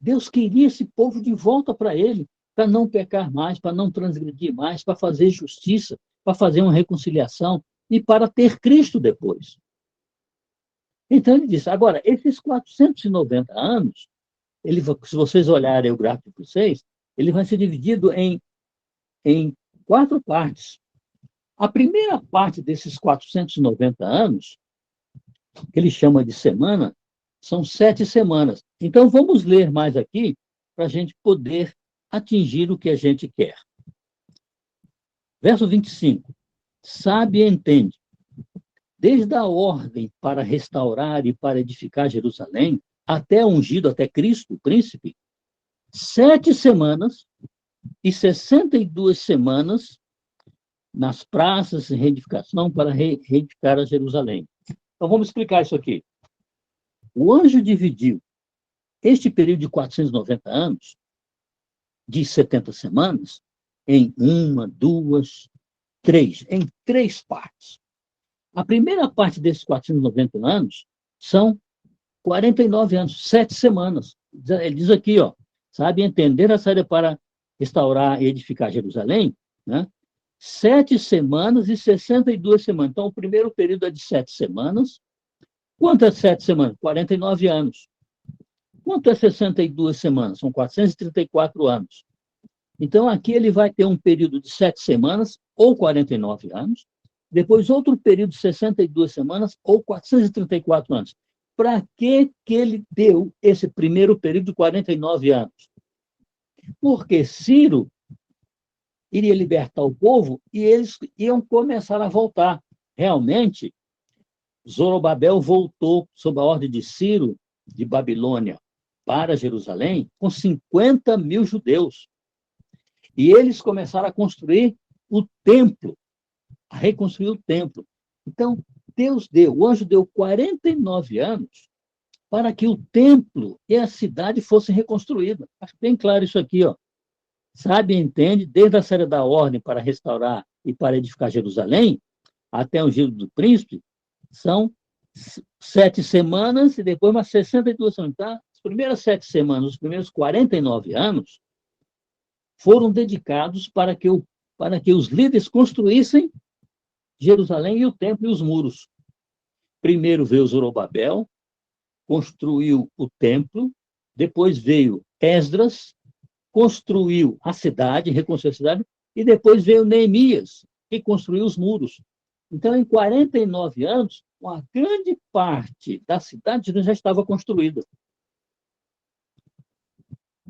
Deus queria esse povo de volta para ele, para não pecar mais, para não transgredir mais, para fazer justiça, para fazer uma reconciliação e para ter Cristo depois. Então ele disse, agora, esses 490 anos, se vocês olharem o gráfico de vocês, ele vai ser dividido em 4 partes. A primeira parte desses 490 anos, que ele chama de semana, são 7 semanas. Então, vamos ler mais aqui para a gente poder atingir o que a gente quer. Verso 25. Sabe e entende. Desde a ordem para restaurar e para edificar Jerusalém, até ungido, até Cristo, o príncipe, 7 semanas e 62 semanas nas praças de reedificação para reedificar a Jerusalém. Então, vamos explicar isso aqui. O anjo dividiu este período de 490 anos, de 70 semanas, em 1, 2, 3, em 3 partes. A primeira parte desses 490 anos são 49 anos, 7 semanas. Ele diz aqui, ó, sabe, entender a saída para restaurar e edificar Jerusalém, né? 7 semanas e 62 semanas. Então, o primeiro período é de 7 semanas. Quanto é 7 semanas? 49 anos. Quanto é 62 semanas? São 434 anos. Então, aqui ele vai ter um período de 7 semanas, ou 49 anos, depois outro período de 62 semanas, ou 434 anos. Para que ele deu esse primeiro período de 49 anos? Porque Ciro iria libertar o povo e eles iam começar a voltar. Realmente, Zorobabel voltou, sob a ordem de Ciro, de Babilônia, para Jerusalém, com 50 mil judeus. E eles começaram a construir o templo, a reconstruir o templo. Então, o anjo deu 49 anos para que o templo e a cidade fossem reconstruídos. Acho bem claro isso aqui, ó. Sabe e entende, desde a saída da ordem para restaurar e para edificar Jerusalém, até o ungido do príncipe, são 7 semanas e depois mais 62 semanas. Tá? As primeiras 7 semanas, os primeiros 49 anos, foram dedicados para que os líderes construíssem Jerusalém e o templo e os muros. Primeiro veio Zorobabel, construiu o templo, depois veio Esdras, construiu a cidade, reconstruiu a cidade, e depois veio Neemias, que construiu os muros. Então, em 49 anos, uma grande parte da cidade já estava construída.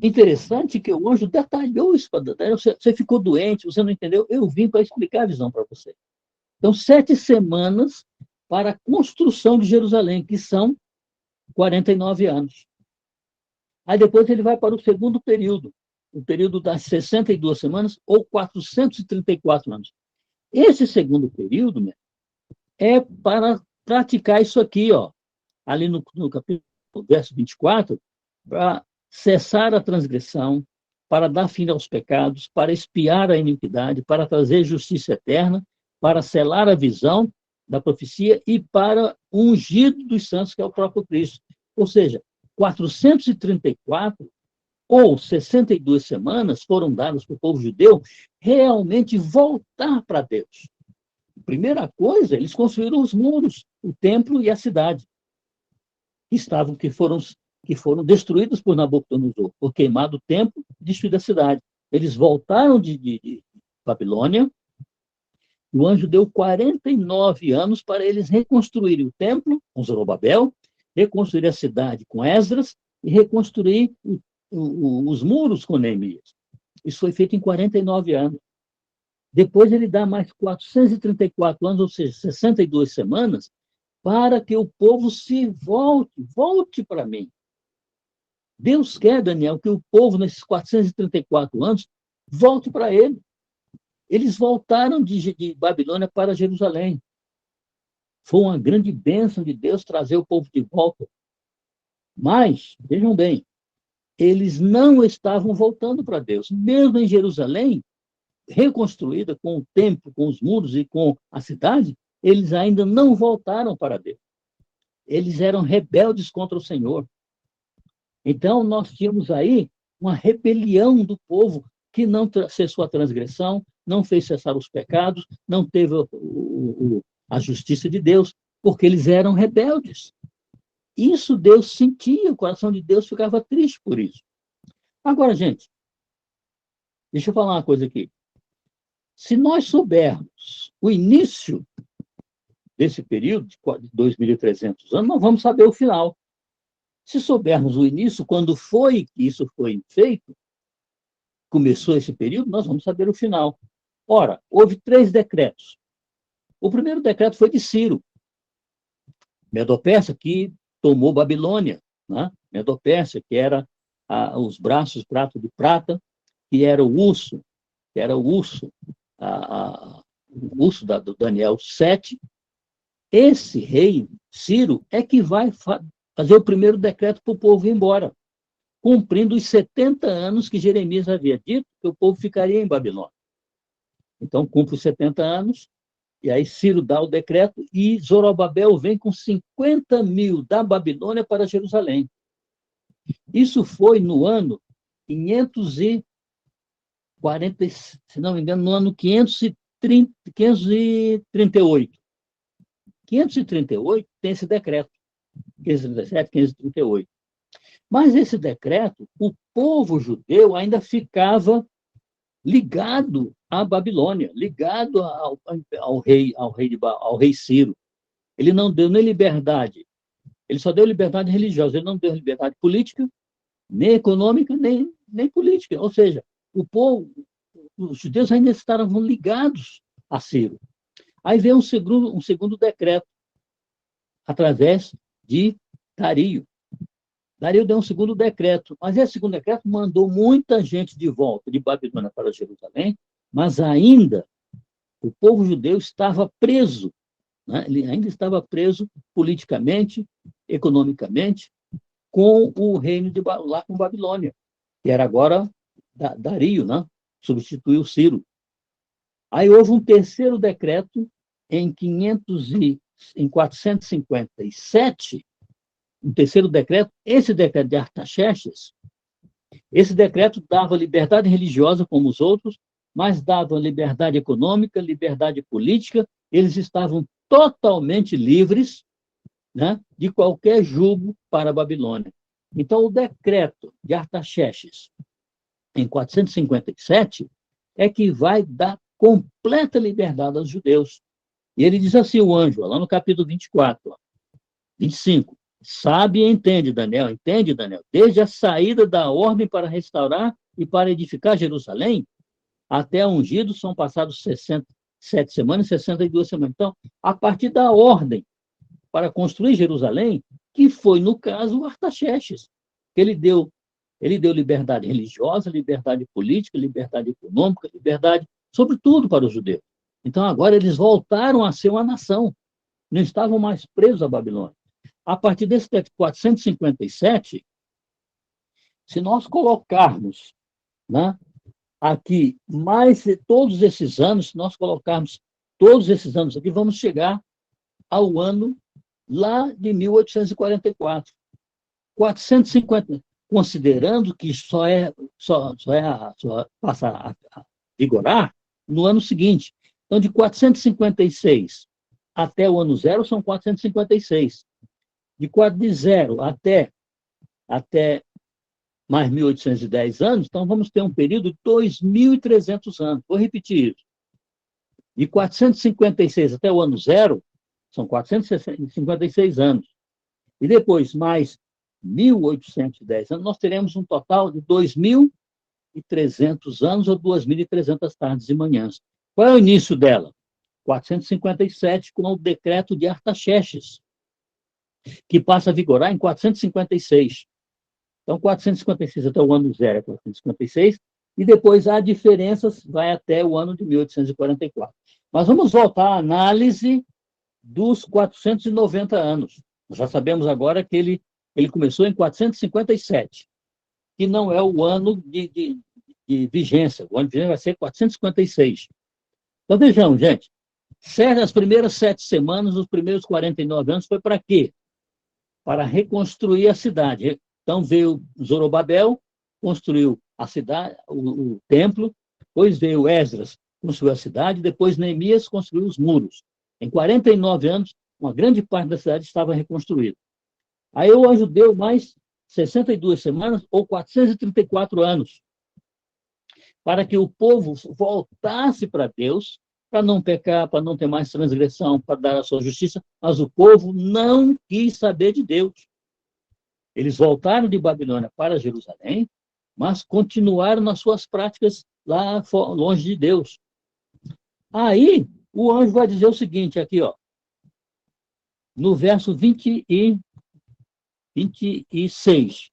Interessante que o anjo detalhou isso para Daniel. Você ficou doente, você não entendeu? Eu vim para explicar a visão para você. Então, 7 semanas para a construção de Jerusalém, que são 49 anos. Aí depois ele vai para o segundo período, o período das 62 semanas ou 434 anos. Esse segundo período, né, é para praticar isso aqui, ó, ali no capítulo, verso 24, para cessar a transgressão, para dar fim aos pecados, para expiar a iniquidade, para trazer justiça eterna, para selar a visão da profecia e para o ungido dos santos, que é o próprio Cristo. Ou seja, 434 ou 62 semanas foram dadas para o povo judeu realmente voltar para Deus. Primeira coisa, eles construíram os muros, o templo e a cidade, que foram destruídos por Nabucodonosor, por queimar o templo e destruir a cidade. Eles voltaram de Babilônia, e o anjo deu 49 anos para eles reconstruírem o templo com Zorobabel, reconstruir a cidade com Esdras e reconstruir os muros com Neemias. Isso foi feito em 49 anos. Depois ele dá mais 434 anos, ou seja, 62 semanas, para que o povo se volte para mim. Deus quer, Daniel, que o povo, nesses 434 anos, volte para ele. Eles voltaram de Babilônia para Jerusalém. Foi uma grande bênção de Deus trazer o povo de volta. Mas, vejam bem, eles não estavam voltando para Deus. Mesmo em Jerusalém, reconstruída com o templo, com os muros e com a cidade, eles ainda não voltaram para Deus. Eles eram rebeldes contra o Senhor. Então, nós tínhamos aí uma rebelião do povo que não cessou a transgressão, não fez cessar os pecados, não teve a justiça de Deus, porque eles eram rebeldes. Isso Deus sentia, o coração de Deus ficava triste por isso. Agora, gente, deixa eu falar uma coisa aqui. Se nós soubermos o início desse período, de 2.300 anos, nós vamos saber o final. Se soubermos o início, quando foi que isso foi feito, começou esse período, nós vamos saber o final. Ora, houve 3 decretos. O primeiro decreto foi de Ciro, Medo-Persa, que tomou Babilônia, né? Medo-Persa, que era os braços prato de prata, que era o urso, o urso do Daniel 7. Esse rei, Ciro, é que vai fazer o primeiro decreto para o povo ir embora, cumprindo os 70 anos que Jeremias havia dito que o povo ficaria em Babilônia. Então, cumpre os 70 anos, e aí Ciro dá o decreto, e Zorobabel vem com 50.000 da Babilônia para Jerusalém. Isso foi no ano 540, se não me engano, no ano 538. 538 tem esse decreto, 537, 538. Mas esse decreto, o povo judeu ainda ficava ligado à Babilônia, ligado ao rei Ciro. Ele não deu nem liberdade, ele só deu liberdade religiosa, ele não deu liberdade política, nem econômica, nem política. Ou seja, o povo, os judeus ainda estavam ligados a Ciro. Aí veio um segundo decreto, através de Dario. Dario deu um segundo decreto, mas esse segundo decreto mandou muita gente de volta de Babilônia para Jerusalém, mas ainda o povo judeu estava preso, né? Ele ainda estava preso politicamente, economicamente, com o reino lá com Babilônia, que era agora Dario, né? Substituiu Ciro. Aí houve um terceiro decreto em 457, um terceiro decreto, esse decreto de Artaxerxes, esse decreto dava liberdade religiosa como os outros, mas dava liberdade econômica, liberdade política, eles estavam totalmente livres, né, de qualquer jugo para a Babilônia. Então, o decreto de Artaxerxes, em 457, é que vai dar completa liberdade aos judeus. E ele diz assim, o anjo, lá no capítulo 24, 25, sabe e entende, Daniel, desde a saída da ordem para restaurar e para edificar Jerusalém, até a ungido são passados 67 semanas, 62 semanas. Então, a partir da ordem para construir Jerusalém, que foi, no caso, o Artaxerxes, que ele deu liberdade religiosa, liberdade política, liberdade econômica, liberdade, sobretudo, para os judeus. Então, agora eles voltaram a ser uma nação, não estavam mais presos à Babilônia. A partir desse texto 457, se nós colocarmos, né, aqui mais todos esses anos, se nós colocarmos todos esses anos aqui, vamos chegar ao ano lá de 1844. 450, considerando que só passa a vigorar no ano seguinte. Então, de 456 até o ano zero, são 456. De 0 até mais 1.810 anos, então vamos ter um período de 2.300 anos. Vou repetir isso. De 456 até o ano zero, são 456 anos. E depois, mais 1.810 anos, nós teremos um total de 2.300 anos ou 2.300 tardes e manhãs. Qual é o início dela? 457, com o decreto de Artaxerxes, que passa a vigorar em 456. Então, 456 até o ano zero é 456, e depois há diferenças, vai até o ano de 1844. Mas vamos voltar à análise dos 490 anos. Nós já sabemos agora que ele começou em 457, que não é o ano de vigência. O ano de vigência vai ser 456. Então, vejamos, gente. As primeiras 7 semanas, os primeiros 49 anos, foi para quê? Para reconstruir a cidade. Então, veio Zorobabel, construiu a cidade, o templo, depois veio Esdras, construiu a cidade, depois Neemias construiu os muros. Em 49 anos, uma grande parte da cidade estava reconstruída. Aí o anjo deu mais 62 semanas, ou 434 anos, para que o povo voltasse para Deus, para não pecar, para não ter mais transgressão, para dar a sua justiça, mas o povo não quis saber de Deus. Eles voltaram de Babilônia para Jerusalém, mas continuaram nas suas práticas lá longe de Deus. Aí, o anjo vai dizer o seguinte, aqui, ó, no verso 26.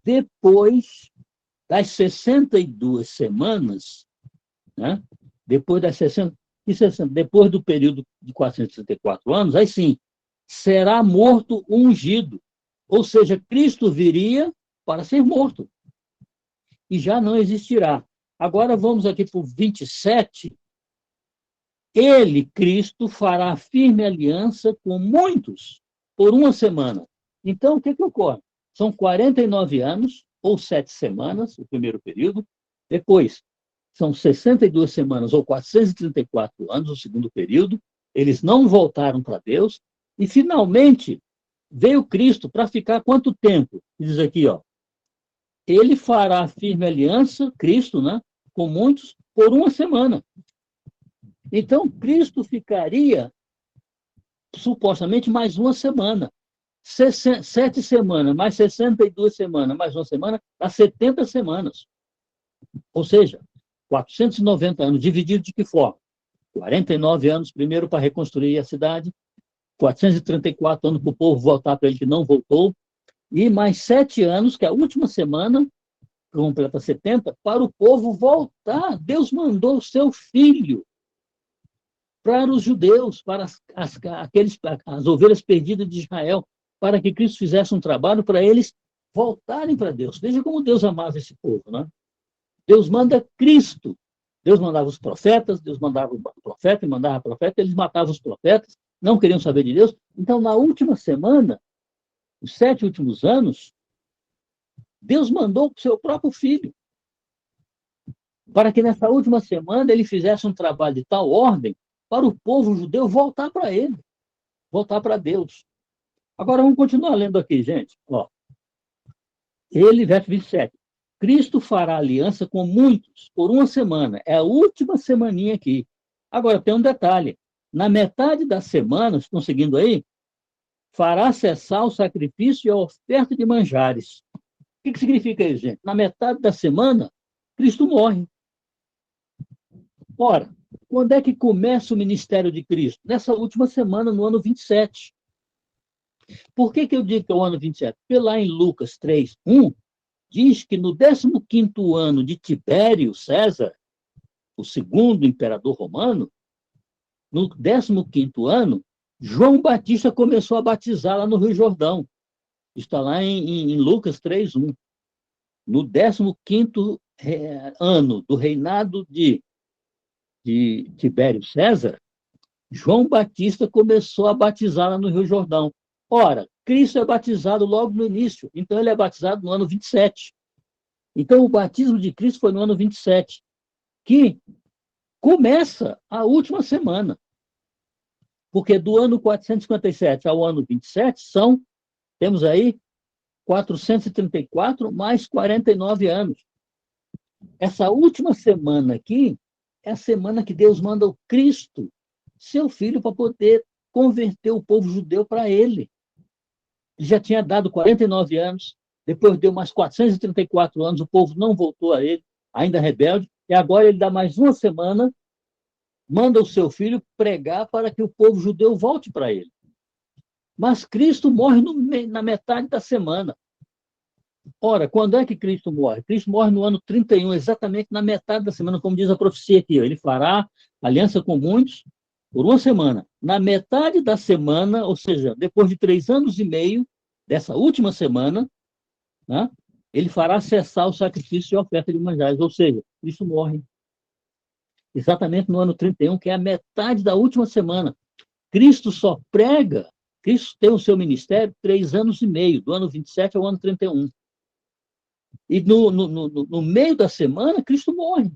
Depois das 62 semanas, né? Depois das 60, depois do período de 434 anos, aí sim, será morto o ungido. Ou seja, Cristo viria para ser morto. E já não existirá. Agora vamos aqui para o 27. Ele, Cristo, fará firme aliança com muitos por uma semana. Então, o que ocorre? São 49 anos, ou 7 semanas, o primeiro período. Depois, são 62 semanas, ou 434 anos, o segundo período. Eles não voltaram para Deus. E, finalmente, veio Cristo para ficar quanto tempo? Diz aqui, ó. Ele fará firme aliança, Cristo, né, com muitos, por uma semana. Então, Cristo ficaria, supostamente, mais uma semana. 7 semanas, mais 62 semanas, mais uma semana, dá 70 semanas. Ou seja, 490 anos, dividido de que forma? 49 anos, primeiro, para reconstruir a cidade, 434 anos para o povo voltar para ele, que não voltou, e mais 7 anos, que é a última semana, completa 70, para o povo voltar. Deus mandou o seu filho para os judeus, para as ovelhas perdidas de Israel, para que Cristo fizesse um trabalho para eles voltarem para Deus. Veja como Deus amava esse povo, né? Deus manda Cristo. Deus mandava os profetas, Deus mandava o profeta e mandava o profeta, eles matavam os profetas, não queriam saber de Deus. Então, na última semana, os 7 últimos anos, Deus mandou o seu próprio filho, para que nessa última semana ele fizesse um trabalho de tal ordem para o povo judeu voltar para ele, voltar para Deus. Agora vamos continuar lendo aqui, gente. Ó. Ele, verso 27. Cristo fará aliança com muitos por uma semana. É a última semaninha aqui. Agora tem um detalhe. Na metade da semana, estão seguindo aí? Fará cessar o sacrifício e a oferta de manjares. O que significa isso, gente? Na metade da semana, Cristo morre. Ora, quando é que começa o ministério de Cristo? Nessa última semana, no ano 27. Por que eu digo que é o ano 27? Porque lá em Lucas 3:1, diz que no 15º ano de Tibério César, o segundo imperador romano, no 15º ano, João Batista começou a batizar lá no Rio Jordão. Está lá em Lucas 3:1. No 15º ano do reinado de Tibério César, João Batista começou a batizar lá no Rio Jordão. Ora, Cristo é batizado logo no início, então ele é batizado no ano 27. Então o batismo de Cristo foi no ano 27, que começa a última semana. Porque do ano 457 ao ano 27 temos aí 434 mais 49 anos. Essa última semana aqui é a semana que Deus manda o Cristo, seu filho, para poder converter o povo judeu para ele. Ele já tinha dado 49 anos, depois deu mais 434 anos, o povo não voltou a ele, ainda rebelde, e agora ele dá mais uma semana, manda o seu filho pregar para que o povo judeu volte para ele. Mas Cristo morre na metade da semana. Ora, quando é que Cristo morre? Cristo morre no ano 31, exatamente na metade da semana, como diz a profecia aqui. Ó. Ele fará aliança com muitos por uma semana. Na metade da semana, ou seja, depois de 3 anos e meio dessa última semana, né, ele fará cessar o sacrifício e a oferta de manjares. Ou seja, Cristo morre exatamente no ano 31, que é a metade da última semana. Cristo só prega, Cristo tem o seu ministério 3 anos e meio, do ano 27 ao ano 31. E no meio da semana, Cristo morre.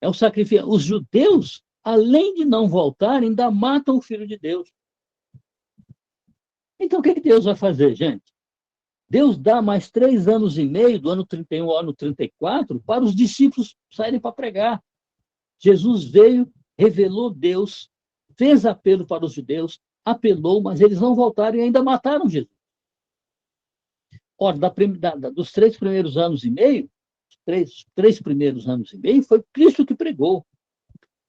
É o sacrifício. Os judeus, além de não voltar, ainda matam o Filho de Deus. Então, o que Deus vai fazer, gente? Deus dá mais 3 anos e meio, do ano 31 ao ano 34, para os discípulos saírem para pregar. Jesus veio, revelou Deus, fez apelo para os judeus, apelou, mas eles não voltaram e ainda mataram Jesus. Ora, dos 3 primeiros anos e meio, três primeiros anos e meio, foi Cristo que pregou.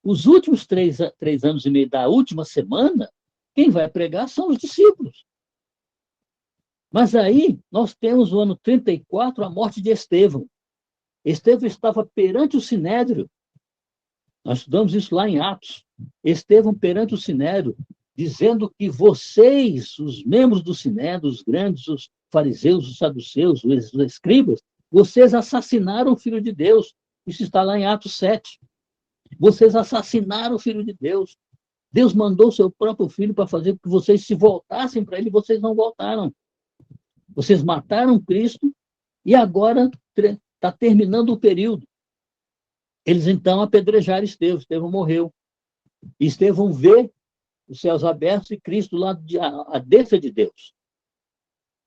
Os últimos 3 anos e meio da última semana, quem vai pregar são os discípulos. Mas aí, nós temos o ano 34, a morte de Estevão. Estevão estava perante o Sinédrio. Nós estudamos isso lá em Atos. Estevão perante o Sinédrio, dizendo que vocês, os membros do Sinédrio, os grandes, os fariseus, os saduceus, os escribas, vocês assassinaram o Filho de Deus. Isso está lá em Atos 7. Vocês assassinaram o Filho de Deus. Deus mandou o seu próprio Filho para fazer com que vocês se voltassem para ele, e vocês não voltaram. Vocês mataram Cristo e agora está terminando o período. Eles então apedrejaram Estevão. Estevão morreu. E Estevão vê os céus abertos e Cristo lá à destra de Deus.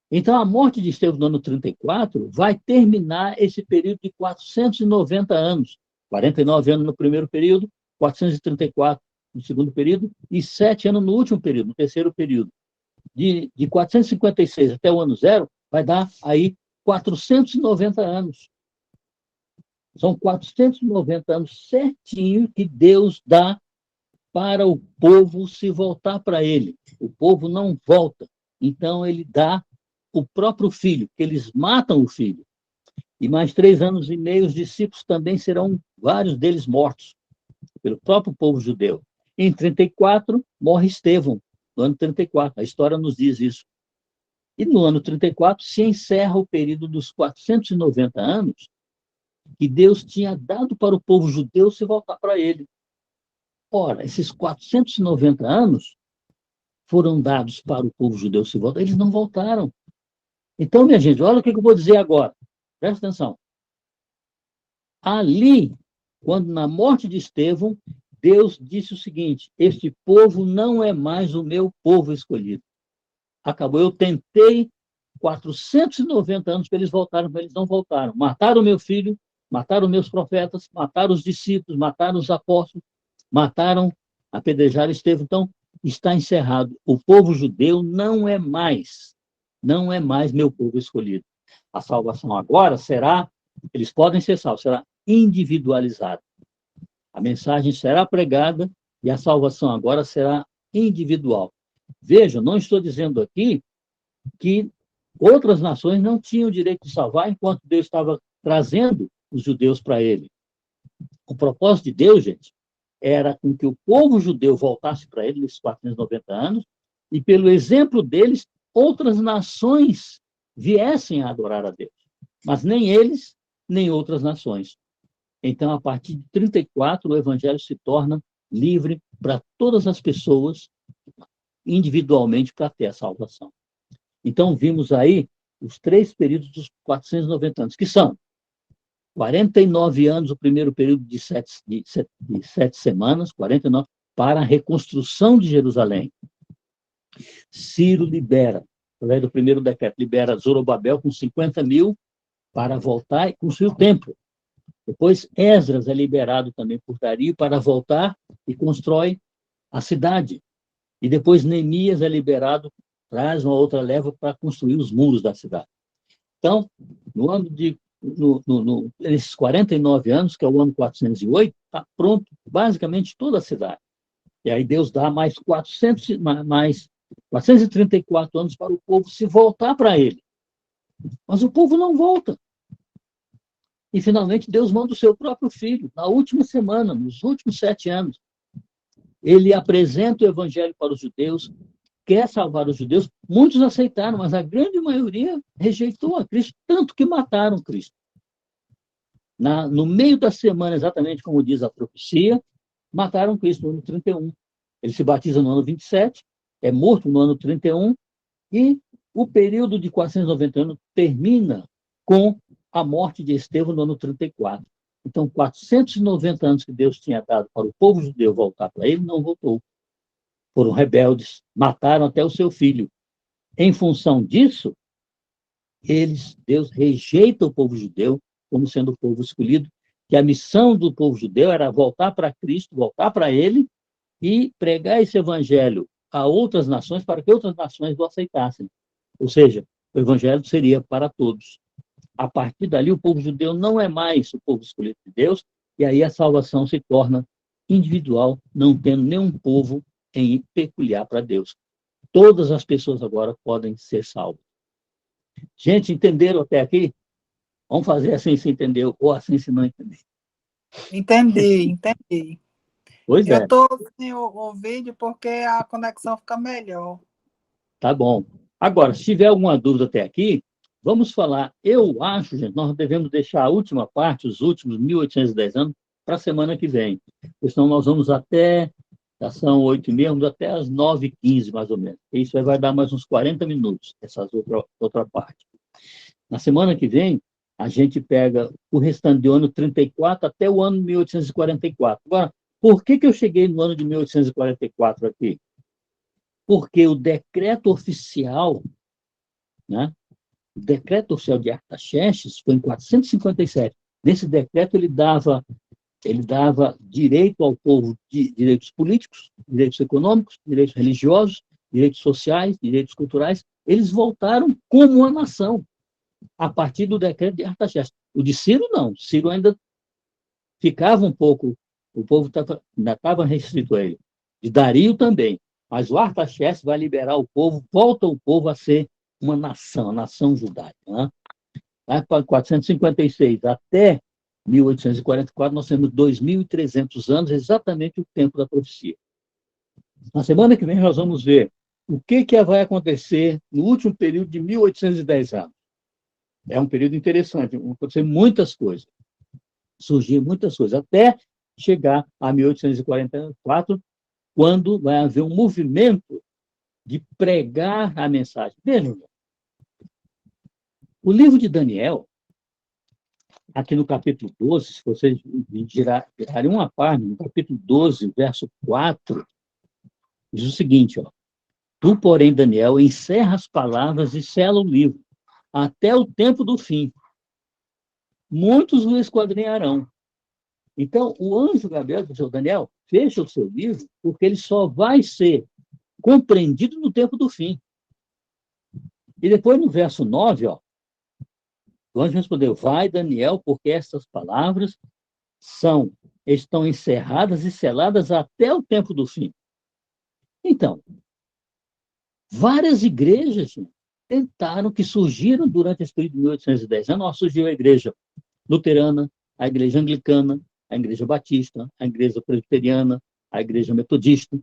Então, a morte de Estevão no ano 34 vai terminar esse período de 490 anos. 49 anos no primeiro período, 434 no segundo período e 7 anos no último período, no terceiro período. De 456 até o ano zero, vai dar aí 490 anos. São 490 anos certinho que Deus dá para o povo se voltar para ele. O povo não volta. Então, ele dá o próprio filho, que eles matam o filho. E mais 3 anos e meio, os discípulos também serão, vários deles mortos, pelo próprio povo judeu. Em 34, morre Estevão, no ano 34. A história nos diz isso. E no ano 34 se encerra o período dos 490 anos que Deus tinha dado para o povo judeu se voltar para ele. Ora, esses 490 anos foram dados para o povo judeu se voltar, eles não voltaram. Então, minha gente, olha o que eu vou dizer agora. Presta atenção. Ali, quando na morte de Estevão, Deus disse o seguinte: este povo não é mais o meu povo escolhido. Acabou. Eu tentei 490 anos para eles voltarem, mas eles não voltaram. Mataram o meu filho, mataram meus profetas, mataram os discípulos, mataram os apóstolos, mataram, apedrejaram Estevão. Então, está encerrado. O povo judeu não é mais meu povo escolhido. A salvação agora será, eles podem ser salvos, será individualizada. A mensagem será pregada e a salvação agora será individual. Veja, não estou dizendo aqui que outras nações não tinham direito de salvar enquanto Deus estava trazendo os judeus para ele. O propósito de Deus, gente, era com que o povo judeu voltasse para ele nesses 490 anos e, pelo exemplo deles, outras nações viessem a adorar a Deus. Mas nem eles, nem outras nações. Então, a partir de 34, o evangelho se torna livre para todas as pessoas, individualmente, para ter a salvação. Então, vimos aí os 3 períodos dos 490 anos, que são 49 anos, o primeiro período de 7 semanas, 49, para a reconstrução de Jerusalém. Ciro libera, através do primeiro decreto, libera Zorobabel com 50 mil para voltar e construir o templo. Depois, Esdras é liberado também por Dario para voltar e constrói a cidade. E depois Neemias é liberado, traz uma outra leva para construir os muros da cidade. Então, no ano nesses 49 anos, que é o ano 408, está pronto basicamente toda a cidade. E aí Deus dá mais 434 anos para o povo se voltar para ele. Mas o povo não volta. E, finalmente, Deus manda o seu próprio filho, na última semana, nos últimos 7 anos. Ele apresenta o evangelho para os judeus, quer salvar os judeus. Muitos aceitaram, mas a grande maioria rejeitou a Cristo, tanto que mataram Cristo. No meio da semana, exatamente como diz a profecia, mataram Cristo no ano 31. Ele se batiza no ano 27, é morto no ano 31, e o período de 490 anos termina com a morte de Estevão no ano 34. Então, 490 anos que Deus tinha dado para o povo judeu voltar para ele, não voltou. Foram rebeldes, mataram até o seu filho. Em função disso, Deus rejeita o povo judeu como sendo o povo escolhido, que a missão do povo judeu era voltar para Cristo, voltar para ele e pregar esse evangelho a outras nações para que outras nações o aceitassem. Ou seja, o evangelho seria para todos. A partir dali, o povo judeu não é mais o povo escolhido de Deus, e aí a salvação se torna individual, não tendo nenhum povo em peculiar para Deus. Todas as pessoas agora podem ser salvas. Gente, entenderam até aqui? Vamos fazer assim se entendeu, ou assim se não entender. Entendi. Pois Eu é. estou sem o vídeo porque a conexão fica melhor. Tá bom. Agora, se tiver alguma dúvida até aqui, vamos falar. Eu acho, gente, nós devemos deixar a última parte, os últimos 1810 anos, para a semana que vem. Porque senão nós vamos até, já são 8h30, vamos até as 9h15, mais ou menos. Isso vai dar mais uns 40 minutos, essa outra parte. Na semana que vem, a gente pega o restante do ano 34 até o ano 1844. Agora, por que eu cheguei no ano de 1844 aqui? Porque o decreto oficial, né? O decreto oficial de Artaxerxes foi em 457. Nesse decreto, ele dava direito ao povo de direitos políticos, direitos econômicos, direitos religiosos, direitos sociais, direitos culturais. Eles voltaram como uma nação, a partir do decreto de Artaxerxes. O de Ciro, não. Ciro ainda ficava um pouco, o povo ainda estava restrito a ele. De Dario também. Mas o Artaxerxes vai liberar o povo, volta o povo a ser uma nação, a nação judaica. Né? Para 456 até 1844, nós temos 2.300 anos, exatamente o tempo da profecia. Na semana que vem, nós vamos ver o que vai acontecer no último período de 1810 anos. É um período interessante, vão acontecer muitas coisas, surgir muitas coisas, até chegar a 1844, quando vai haver um movimento de pregar a mensagem. Vejam, o livro de Daniel, aqui no capítulo 12, se vocês virarem uma página, no capítulo 12, verso 4, diz o seguinte, ó: Tu, porém, Daniel, encerra as palavras e sela o livro, até o tempo do fim. Muitos o esquadrinharão. Então, o anjo Gabriel disse ao Daniel: fecha o seu livro, porque ele só vai ser compreendido no tempo do fim. E depois, no verso 9, ó, o anjo respondeu: vai, Daniel, porque estas palavras estão encerradas e seladas até o tempo do fim. Então, várias igrejas tentaram, que surgiram durante esse período de 1810 anos. Surgiu a igreja luterana, a igreja anglicana, a igreja batista, a igreja presbiteriana, a igreja metodista.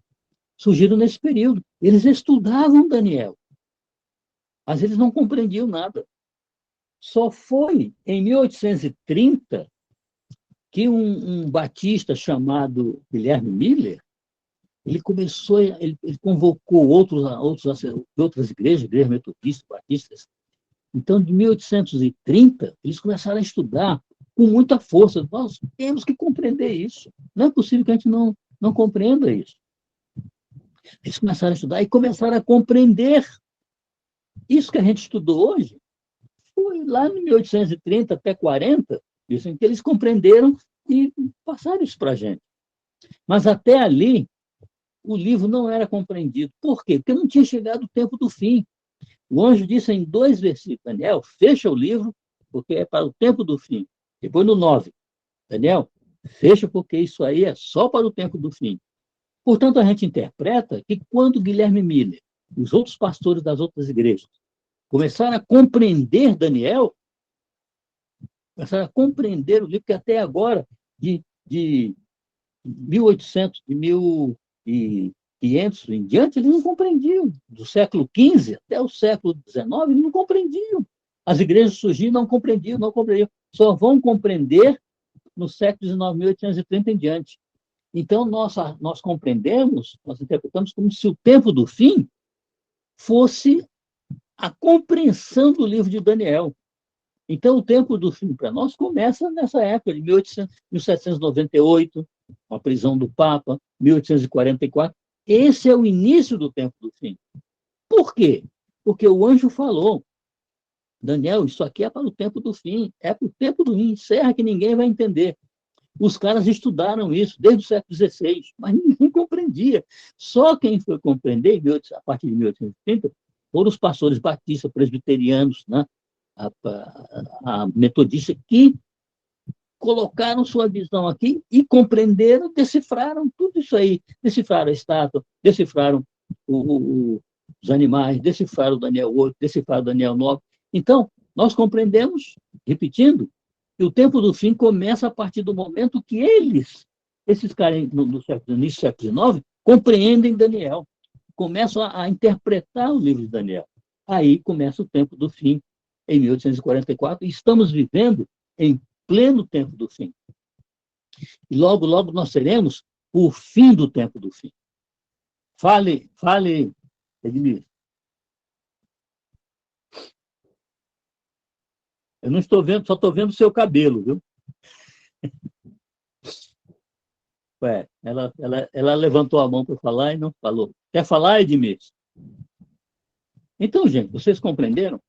Surgiram nesse período. Eles estudavam Daniel, mas eles não compreendiam nada. Só foi em 1830 que um batista chamado Guilherme Miller, ele convocou outras igrejas metodistas, batistas. Então, de 1830, eles começaram a estudar com muita força. Nós temos que compreender isso. Não é possível que a gente não compreenda isso. Eles começaram a estudar e começaram a compreender. Isso que a gente estudou hoje foi lá em 1830 até 40, isso em que eles compreenderam e passaram isso para a gente. Mas até ali, o livro não era compreendido. Por quê? Porque não tinha chegado o tempo do fim. O anjo disse em 2 versículos: Daniel, fecha o livro, porque é para o tempo do fim. Depois no 9, Daniel, fecha porque isso aí é só para o tempo do fim. Portanto, a gente interpreta que quando Guilherme Miller, os outros pastores das outras igrejas, começaram a compreender Daniel, começaram a compreender o livro, que até agora, de 1800, de 1500 em diante, eles não compreendiam. Do século XV até o século XIX, eles não compreendiam. As igrejas surgiram, não compreendiam. Só vão compreender no século XIX, 1830 em diante. Então, nós compreendemos, nós interpretamos como se o tempo do fim fosse a compreensão do livro de Daniel. Então, o tempo do fim para nós começa nessa época, de 1798, a prisão do Papa, 1844. Esse é o início do tempo do fim. Por quê? Porque o anjo falou, Daniel, isso aqui é para o tempo do fim, é para o tempo do fim, encerra que ninguém vai entender. Os caras estudaram isso desde o século XVI, mas ninguém compreendia. Só quem foi compreender, a partir de 1830, foram os pastores batistas, presbiterianos, né? a metodista, que colocaram sua visão aqui e compreenderam, decifraram tudo isso aí. Decifraram a estátua, decifraram os animais, decifraram o Daniel 8, decifraram o Daniel 9. Então, nós compreendemos, repetindo, que o tempo do fim começa a partir do momento que esses caras no início do século XIX, compreendem Daniel, começam a interpretar o livro de Daniel. Aí começa o tempo do fim, em 1844, e estamos vivendo em pleno tempo do fim. E logo, logo nós teremos o fim do tempo do fim. Fale, Edmir. Eu não estou vendo, só estou vendo o seu cabelo, viu? Ué, ela levantou a mão para falar e não falou. Quer falar, Edmir? Então, gente, vocês compreenderam?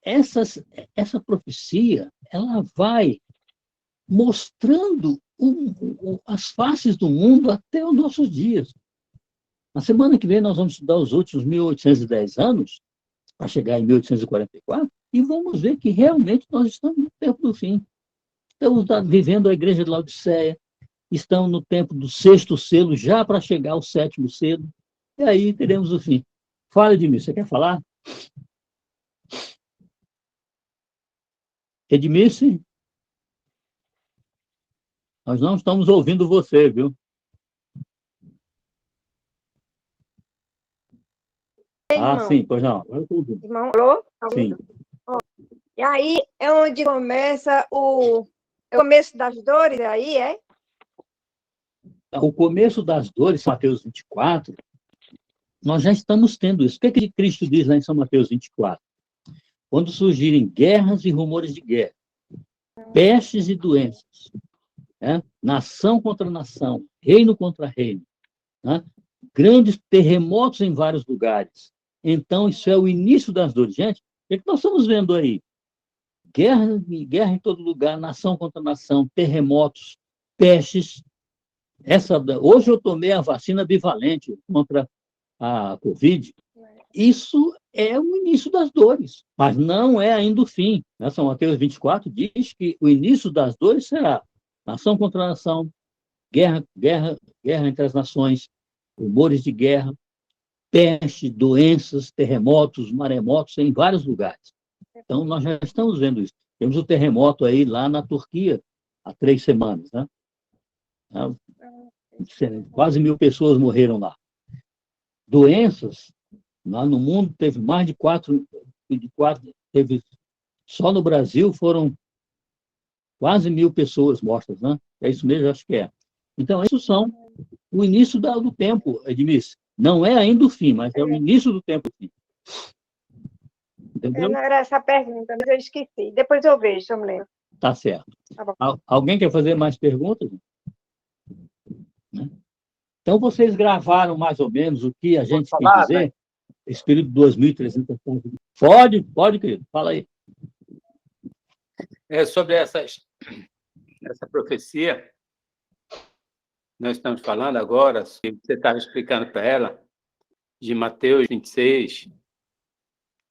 Essa profecia, ela vai mostrando as faces do mundo até os nossos dias. Na semana que vem, nós vamos estudar os últimos 1810 anos, para chegar em 1844, e vamos ver que realmente nós estamos no tempo do fim. Estamos vivendo a igreja de Laodiceia, estamos no tempo do 6º selo, já para chegar ao 7º selo, e aí teremos o fim. Fala, Edmir, você quer falar? Edmir, nós não estamos ouvindo você, viu? Irmão. Sim, pois não. Agora eu estou ouvindo. Irmão, alô? Sim. E aí é onde começa o começo das dores, aí é? O começo das dores, São Mateus 24, nós já estamos tendo isso. O que Cristo diz lá em São Mateus 24? Quando surgirem guerras e rumores de guerra, pestes e doenças, né? Nação contra nação, reino contra reino, né? Grandes terremotos em vários lugares. Então, isso é o início das dores. Gente, o que nós estamos vendo aí? Guerra em todo lugar, nação contra nação, terremotos, pestes. Hoje eu tomei a vacina bivalente contra a Covid. Isso é o início das dores, mas não é ainda o fim. São Mateus 24 diz que o início das dores será nação contra nação, guerra entre as nações, rumores de guerra, peste, doenças, terremotos, maremotos em vários lugares. Então, nós já estamos vendo isso. Temos o terremoto aí lá na Turquia, há 3 semanas, né? Quase 1.000 pessoas morreram lá. Doenças, lá no mundo teve mais de 4, só no Brasil foram quase 1.000 pessoas mortas, né? É isso mesmo, acho que é. Então, isso são o início do tempo, Edmir. Não é ainda o fim, mas é o início do tempo. Entendeu? Não era essa a pergunta, mas eu esqueci. Depois eu vejo, eu me lembro. Tá certo. Tá Alguém quer fazer mais perguntas? Então, vocês gravaram mais ou menos o que a gente quer dizer? Né? Esse período de 2.300 pontos. Pode, querido. Fala aí. Sobre essa profecia, nós estamos falando agora, você estava explicando para ela, de Mateus 26,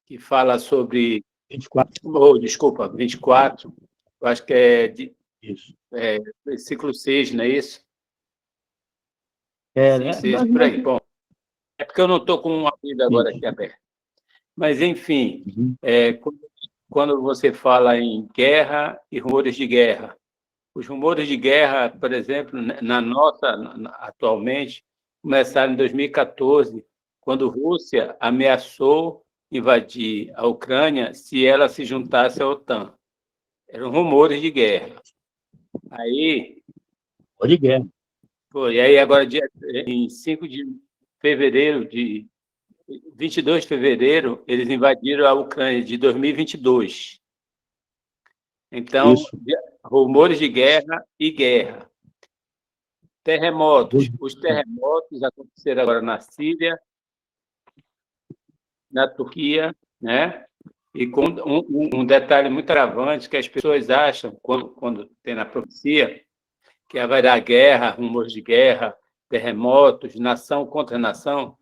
que fala sobre... 24. 24. Eu acho que isso. Versículo 6, não é isso? Né? 6, por aí. Bom, é porque eu não estou com uma Bíblia agora aqui aberta. Mas, enfim, Uhum. Quando você fala em guerra e rumores de guerra, os rumores de guerra, por exemplo, atualmente, começaram em 2014, quando a Rússia ameaçou invadir a Ucrânia se ela se juntasse à OTAN. Eram rumores de guerra. Aí, De guerra. aí agora, em 5 de fevereiro, 22 de fevereiro, eles invadiram a Ucrânia de 2022. Então, Isso. rumores de guerra e guerra. Terremotos. Os terremotos aconteceram agora na Síria, na Turquia, né? E com um detalhe muito agravante que as pessoas acham, quando tem na profecia, que haverá guerra, rumores de guerra, terremotos, nação contra nação.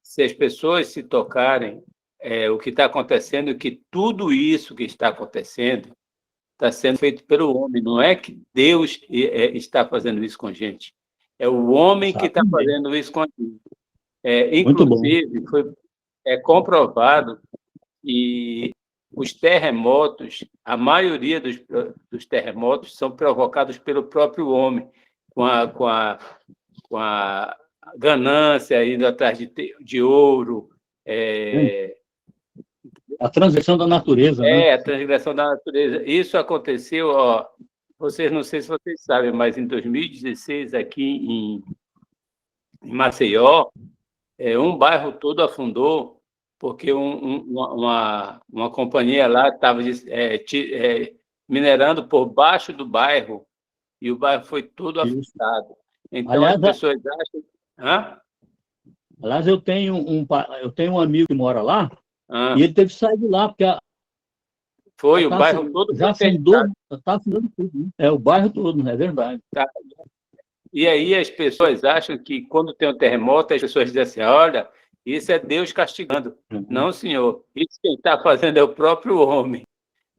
Se as pessoas se tocarem o que está acontecendo, que tudo isso que está acontecendo está sendo feito pelo homem. Não é que Deus está fazendo isso com a gente. É o homem que está fazendo isso com a gente. Inclusive, é comprovado que os terremotos, a maioria dos terremotos são provocados pelo próprio homem, com a ganância, indo atrás de ouro. A transgressão da natureza, né? A transgressão da natureza. Isso aconteceu, vocês, não sei se vocês sabem, mas em 2016, aqui em Maceió, um bairro todo afundou, porque uma companhia lá estava minerando por baixo do bairro, e o bairro foi todo afundado. Então, aliás, as pessoas acham... Hã? Aliás, eu tenho um amigo que mora lá, e ele teve que sair de lá, porque o bairro todo já afundou, está afundando tudo. Né? O bairro todo, é verdade. Tá. E aí as pessoas acham que quando tem um terremoto, as pessoas dizem assim, olha, isso é Deus castigando. Uhum. Não, senhor, isso quem está fazendo é o próprio homem.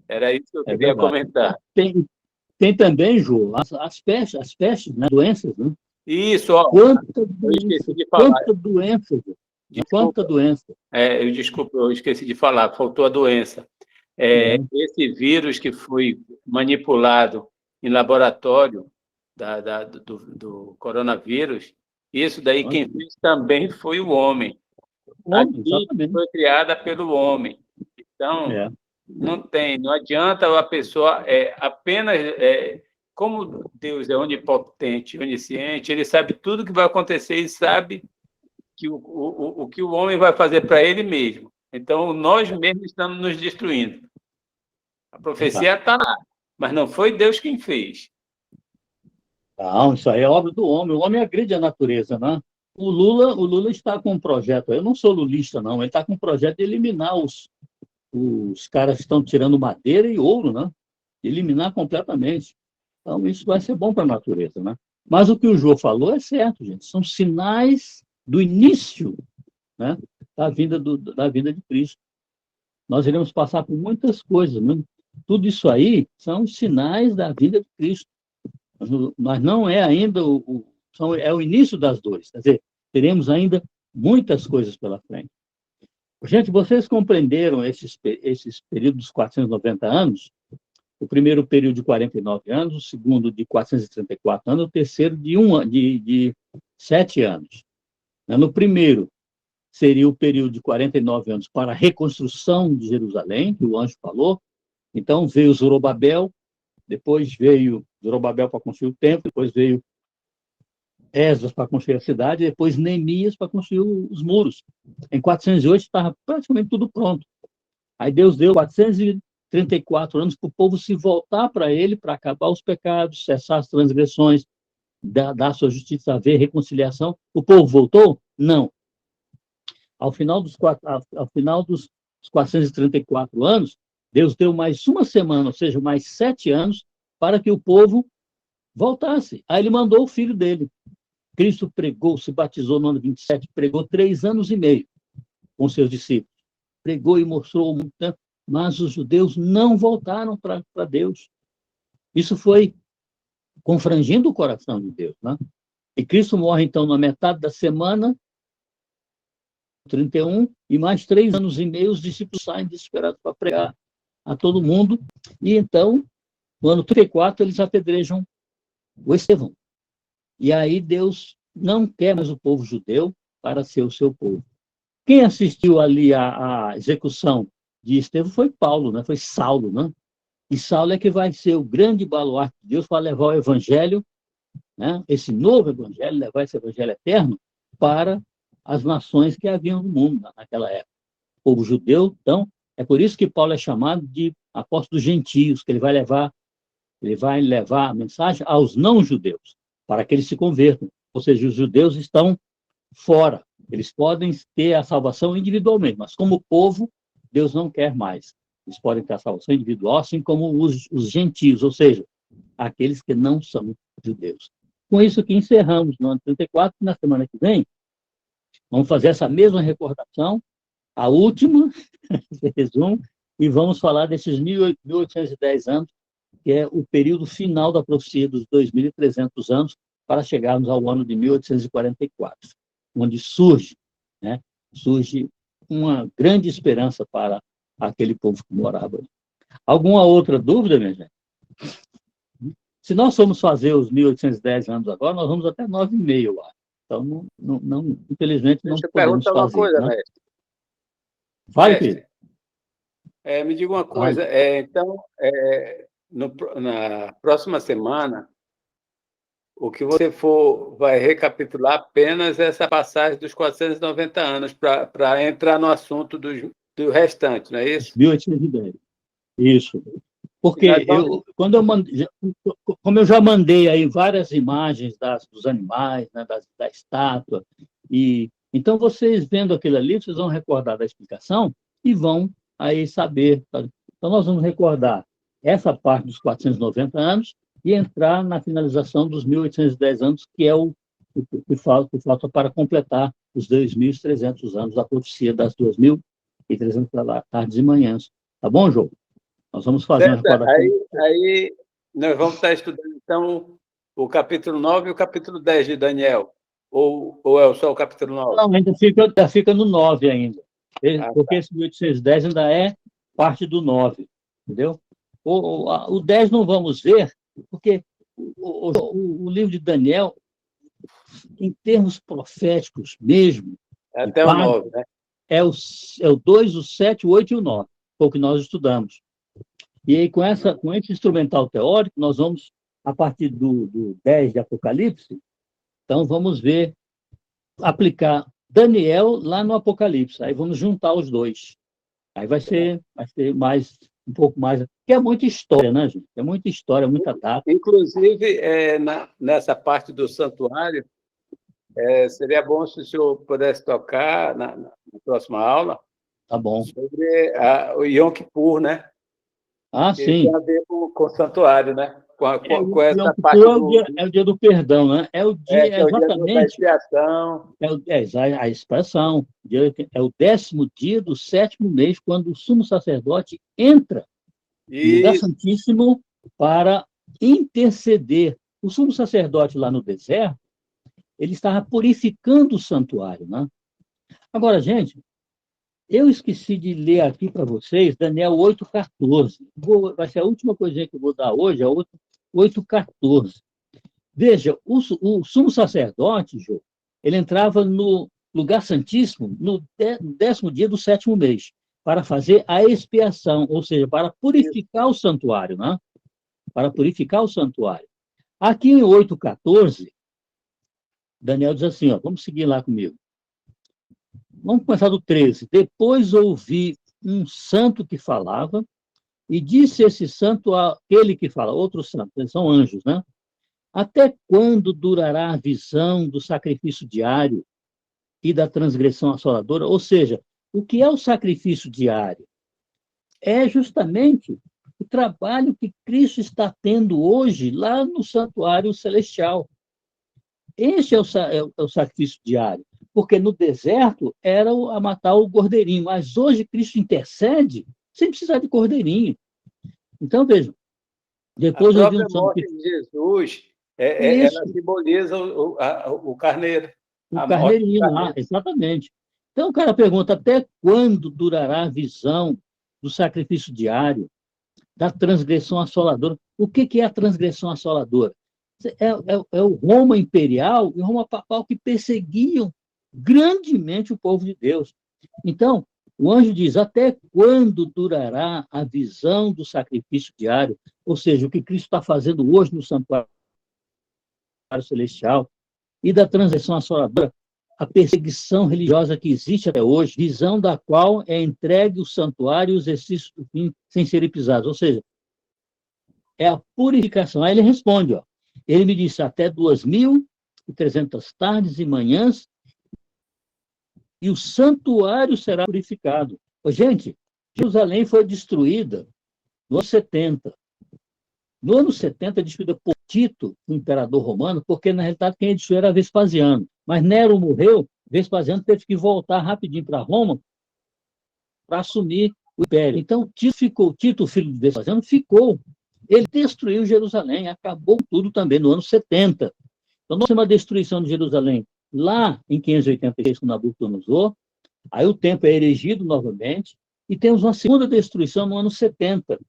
Era isso que eu queria comentar. Tem também, Jô, as pestes, né? Doenças, né? Isso, eu esqueci de falar. Quanta doença. Eu esqueci de falar, faltou a doença. Esse vírus que foi manipulado em laboratório do coronavírus, isso daí quem fez também foi o homem. Aqui foi criada pelo homem. Então, não adianta a pessoa apenas... como Deus é onipotente, onisciente, ele sabe tudo o que vai acontecer e sabe que o que o homem vai fazer para ele mesmo. Então, nós mesmos estamos nos destruindo. A profecia está lá, mas não foi Deus quem fez. Não, isso aí é obra do homem. O homem agride a natureza, né? O Lula está com um projeto, eu não sou lulista, não, ele está com um projeto de eliminar os caras que estão tirando madeira e ouro, né? Eliminar completamente. Então, isso vai ser bom para a natureza, né? Mas o que o Jô falou é certo, gente. São sinais do início, né, da vinda de Cristo. Nós iremos passar por muitas coisas, né? Tudo isso aí são sinais da vinda de Cristo. Mas não é ainda é o início das dores. Quer dizer, teremos ainda muitas coisas pela frente. Gente, vocês compreenderam esses períodos dos 490 anos? O primeiro período de 49 anos, o segundo de 434 anos, o terceiro de 7 anos. No primeiro, seria o período de 49 anos para a reconstrução de Jerusalém, que o anjo falou. Então, veio Zorobabel, depois veio Zorobabel para construir o templo, depois veio Esdras para construir a cidade, depois Neemias para construir os muros. Em 408 estava praticamente tudo pronto. Aí Deus deu 434 anos para o povo se voltar para ele, para acabar os pecados, cessar as transgressões, dar sua justiça, haver reconciliação. O povo voltou? Não. Ao final dos 434 anos, Deus deu mais uma semana, ou seja, mais 7 anos, para que o povo voltasse. Aí ele mandou o filho dele. Cristo pregou, se batizou no ano 27, pregou 3 anos e meio com seus discípulos. Pregou e mostrou muito tempo, mas os judeus não voltaram para Deus. Isso foi confrangindo o coração de Deus, né? E Cristo morre, então, na metade da semana, 31, e mais 3 anos e meio os discípulos saem desesperados para pregar a todo mundo, e então, no ano 34, eles apedrejam o Estevão. E aí Deus não quer mais o povo judeu para ser o seu povo. Quem assistiu ali à execução de Estevão foi Paulo, né? Foi Saulo, né? E Saulo é que vai ser o grande baluarte de Deus para levar o evangelho, né? Esse novo evangelho, levar esse evangelho eterno para as nações que haviam no mundo naquela época. O povo judeu, então, é por isso que Paulo é chamado de apóstolo dos gentios, que ele vai levar a mensagem aos não-judeus, para que eles se convertam. Ou seja, os judeus estão fora. Eles podem ter a salvação individualmente, mas como povo, Deus não quer mais. Eles podem ter a salvação individual, assim como os gentios, ou seja, aqueles que não são judeus. Com isso que encerramos no ano 34, na semana que vem, vamos fazer essa mesma recordação, a última, esse resumo, e vamos falar desses 1810 anos, que é o período final da profecia dos 2.300 anos, para chegarmos ao ano de 1844, onde surge uma grande esperança para aquele povo que morava ali. Alguma outra dúvida, minha gente? Se nós formos fazer os 1810 anos agora, nós vamos até 9,5 lá. Então, infelizmente, não podemos fazer. Deixa eu perguntar uma coisa, né? Mestre. Vai, Pedro. Me diga uma coisa. Então, na próxima semana, o que você vai recapitular apenas essa passagem dos 490 anos, para entrar no assunto do restante, não é isso? 1810. Isso. Porque como eu já mandei aí várias imagens dos animais, né, da estátua, e então vocês vendo aquilo ali, vocês vão recordar da explicação e vão aí saber. Então nós vamos recordar essa parte dos 490 anos e entrar na finalização dos 1810 anos, que é o que falta para completar os 2.300 anos da profecia das 2.300 tardes e manhãs. Tá bom, João? Nós vamos fazer uma recordação. Aí nós vamos estar estudando, então, o capítulo 9 e o capítulo 10 de Daniel. Ou é só o capítulo 9? Não, ainda fica no 9 ainda. Porque esse 1810 ainda é parte do 9. Entendeu? O 10 não vamos ver, porque o livro de Daniel, em termos proféticos mesmo, até o 9, né? É o 2, o 7, o 8 e o 9, foi o que nós estudamos. E aí, com esse instrumental teórico, nós vamos, a partir do 10 de Apocalipse, então vamos aplicar Daniel lá no Apocalipse. Aí vamos juntar os dois. Aí vai ser um pouco mais... Porque é muita história, né, gente? É muita história, muita data. Inclusive, nessa parte do santuário, seria bom se o senhor pudesse tocar na próxima aula. Tá bom. Sobre o Yom Kippur, né? Sim. Tem a ver com o santuário, né? Com essa parte é o dia do perdão, né? É o dia, exatamente. Da expiação. A expiação. É o 10º dia do 7º mês, quando o sumo sacerdote entra no lugar santíssimo para interceder. O sumo sacerdote lá no deserto, ele estava purificando o santuário, né? Agora, gente, eu esqueci de ler aqui para vocês Daniel 8,14. Vai ser a última coisinha que eu vou dar hoje, é 8,14. Veja, o sumo sacerdote, Jô, ele entrava no lugar santíssimo no 10º dia do 7º mês, para fazer a expiação, ou seja, para purificar o santuário, né? Para purificar o santuário. Aqui em 8,14, Daniel diz assim, vamos seguir lá comigo. Vamos começar do 13. Depois ouvi um santo que falava, e disse esse santo àquele que fala, outro santo, eles são anjos, né? Até quando durará a visão do sacrifício diário e da transgressão assoladora? Ou seja, o que é o sacrifício diário? É justamente o trabalho que Cristo está tendo hoje lá no santuário celestial. Este é o sacrifício diário. Porque no deserto era a matar o cordeirinho, mas hoje Cristo intercede sem precisar de cordeirinho. Então, vejam, depois a própria morte de Jesus, ela simboliza o carneiro. O carneirinho lá, exatamente. Então o cara pergunta, até quando durará a visão do sacrifício diário, da transgressão assoladora? O que é a transgressão assoladora? É o Roma imperial e o Roma papal que perseguiam grandemente o povo de Deus. Então, o anjo diz, até quando durará a visão do sacrifício diário? Ou seja, o que Cristo está fazendo hoje no santuário celestial e da transgressão assoladora, a perseguição religiosa que existe até hoje, visão da qual é entregue o santuário e os exercícios do fim sem serem pisados. Ou seja, é a purificação. Aí ele responde, ó, ele me disse, até 2.300 tardes e manhãs, e o santuário será purificado. Gente, Jerusalém foi destruída no ano 70. No ano 70, destruída por Tito, o imperador romano, porque, na realidade, quem destruiu era Vespasiano. Mas Nero morreu, Vespasiano teve que voltar rapidinho para Roma para assumir o império. Então, Tito, filho de Vespasiano, ficou. Ele destruiu Jerusalém, acabou tudo também no ano 70. Então, nós temos a destruição de Jerusalém lá em 586, com Nabucodonosor, aí o templo é erigido novamente, e temos uma segunda destruição no ano 70,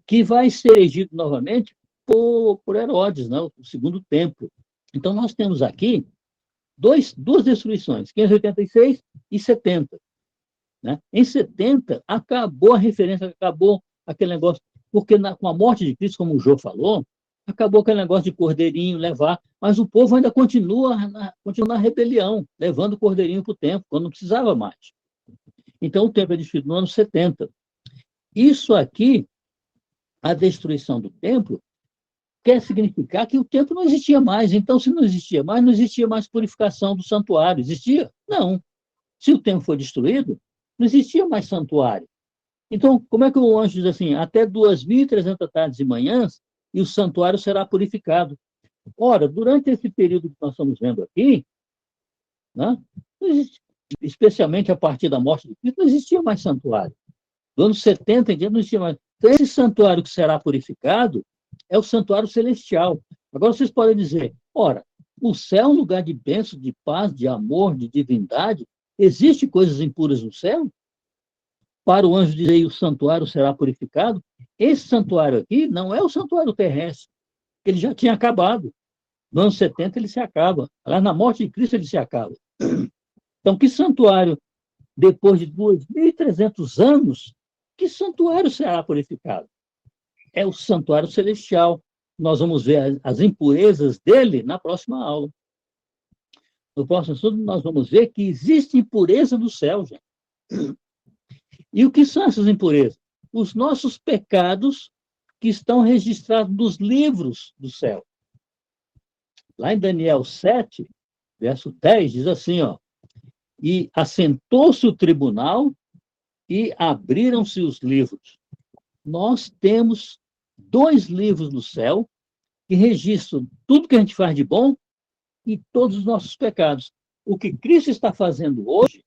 que vai ser erigido novamente por Herodes, né, o segundo templo. Então, nós temos aqui duas destruições, 586 e 70. Né? Em 70, acabou a referência, acabou aquele negócio, porque com a morte de Cristo, como o Jô falou, acabou aquele negócio de cordeirinho levar, mas o povo ainda continua na rebelião, levando o cordeirinho para o templo, quando não precisava mais. Então, o templo é destruído no ano 70. Isso aqui, a destruição do templo, quer significar que o templo não existia mais. Então, se não existia mais purificação do santuário. Existia? Não. Se o templo foi destruído, não existia mais santuário. Então, como é que o anjo diz assim? Até 2.300 tardes e manhãs, e o santuário será purificado. Ora, durante esse período que nós estamos vendo aqui, né, especialmente a partir da morte de Cristo, não existia mais santuário. No ano 70 em diante não existia mais. Então, esse santuário que será purificado é o santuário celestial. Agora, vocês podem dizer, ora, o céu é um lugar de bênção, de paz, de amor, de divindade. Existem coisas impuras no céu? Para o anjo dizer, e o santuário será purificado? Esse santuário aqui não é o santuário terrestre, ele já tinha acabado. No ano 70 ele se acaba. Lá na morte de Cristo ele se acaba. Então, que santuário, depois de 2.300 anos, que santuário será purificado? É o santuário celestial. Nós vamos ver as impurezas dele na próxima aula. No próximo estudo, nós vamos ver que existe impureza no céu, gente. E o que são essas impurezas? Os nossos pecados que estão registrados nos livros do céu. Lá em Daniel 7, verso 10, diz assim, ó, e assentou-se o tribunal e abriram-se os livros. Nós temos 2 livros no céu que registram tudo que a gente faz de bom e todos os nossos pecados. O que Cristo está fazendo hoje,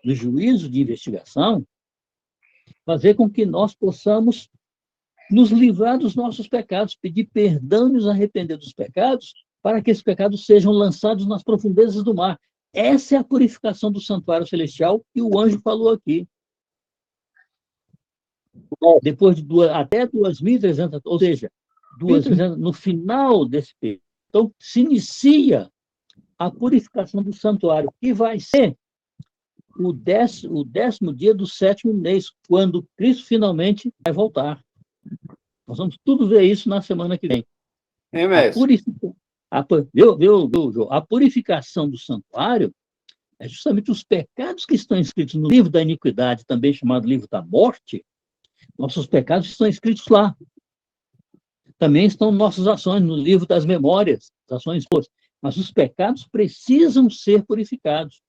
no juízo de investigação, fazer com que nós possamos nos livrar dos nossos pecados, pedir perdão e nos arrepender dos pecados, para que esses pecados sejam lançados nas profundezas do mar. Essa é a purificação do santuário celestial que o anjo falou aqui. Depois de até 2.300, ou seja, 2.300, no final desse período. Então, se inicia a purificação do santuário, que vai ser o 10º dia do 7º mês, quando Cristo finalmente vai voltar. Nós vamos tudo ver isso na semana que vem. A purificação do santuário é justamente os pecados que estão escritos no livro da iniquidade, também chamado livro da morte. Nossos pecados estão escritos lá. Também estão nossas ações no livro das memórias, as ações boas. Mas os pecados precisam ser purificados.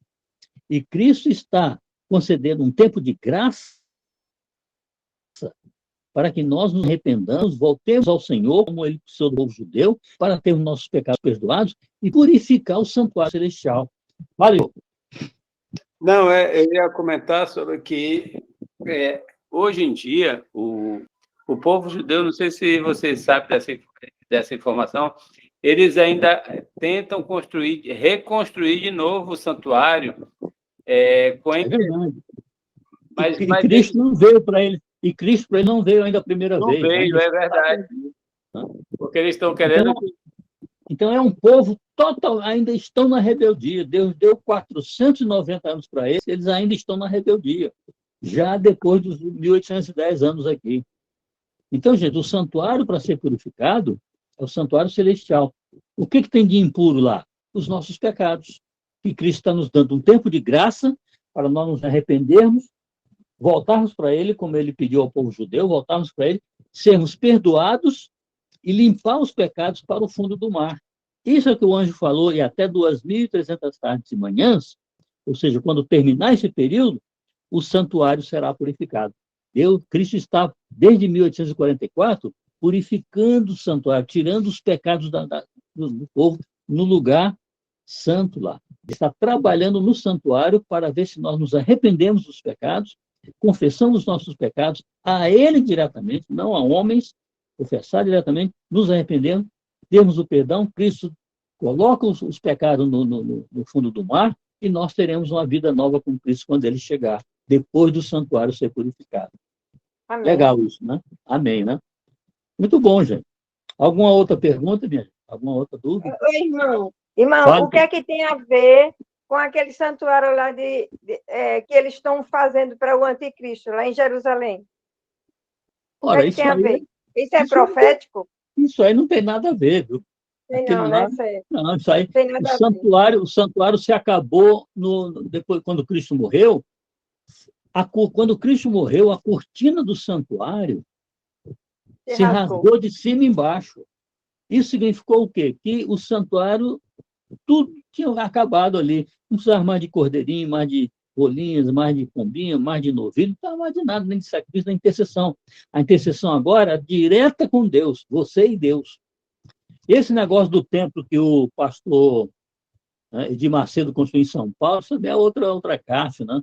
E Cristo está concedendo um tempo de graça para que nós nos arrependamos, voltemos ao Senhor, como ele precisou do povo judeu, para ter os nossos pecados perdoados e purificar o santuário celestial. Valeu. Não, eu ia comentar sobre que hoje em dia o povo judeu, não sei se vocês sabem dessa informação, eles ainda tentam reconstruir de novo o santuário. Com a É verdade. Mas Cristo não veio para ele. E Cristo para ele não veio ainda a primeira não vez. veio, é verdade. Porque eles estão querendo... Então é um povo total, ainda estão na rebeldia. Deus deu 490 anos para eles ainda estão na rebeldia, já depois dos 1810 anos aqui. Então, gente, o santuário para ser purificado é o santuário celestial. O que tem de impuro lá? Os nossos pecados. E Cristo está nos dando um tempo de graça para nós nos arrependermos, voltarmos para Ele, como Ele pediu ao povo judeu, voltarmos para Ele, sermos perdoados e limpar os pecados para o fundo do mar. Isso é o que o anjo falou, e até 2.300 tardes e manhãs, ou seja, quando terminar esse período, o santuário será purificado. Cristo está, desde 1844, purificando o santuário, tirando os pecados do povo no lugar santo lá. Ele está trabalhando no santuário para ver se nós nos arrependemos dos pecados, confessamos nossos pecados a Ele diretamente, não a homens, confessar diretamente, nos arrependemos, temos o perdão, Cristo coloca os pecados no fundo do mar e nós teremos uma vida nova com Cristo quando Ele chegar, depois do santuário ser purificado. Amém. Legal isso, né? Amém, né? Muito bom, gente. Alguma outra pergunta, minha gente? Alguma outra dúvida? Irmão, Fale. o que é que tem a ver com aquele santuário lá que eles estão fazendo para o anticristo, lá em Jerusalém? Ora, O que é que tem a ver? Isso é profético? Isso aí não tem nada a ver, viu? Sei Aquele não, lá, né? não, isso aí, Tem nada a ver. o santuário se acabou depois, quando Cristo morreu. Quando Cristo morreu, a cortina do santuário se rasgou de cima e embaixo. Isso significou o quê? Que o santuário, tudo tinha acabado ali. Não precisava mais de cordeirinho, mais de bolinhas, mais de pombinha, mais de novilho, não precisava mais de nada, nem de sacrifício, nem de intercessão. A intercessão agora é direta com Deus, você e Deus. Esse negócio do templo que o pastor de Macedo construiu em São Paulo, isso é outra caixa, né?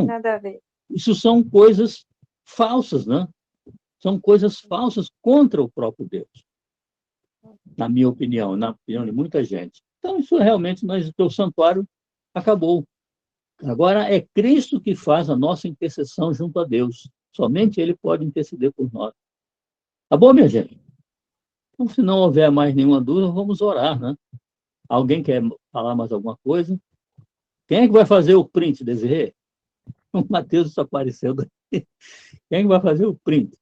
Nada a ver. Isso são coisas falsas, né? São coisas falsas contra o próprio Deus, na minha opinião, na opinião de muita gente. Então, isso realmente, o santuário acabou. Agora, é Cristo que faz a nossa intercessão junto a Deus. Somente Ele pode interceder por nós. Tá bom, minha gente? Então, se não houver mais nenhuma dúvida, vamos orar, né? Alguém quer falar mais alguma coisa? Quem é que vai fazer o print, Desirê? O Matheus só apareceu daqui. Quem é que vai fazer o print?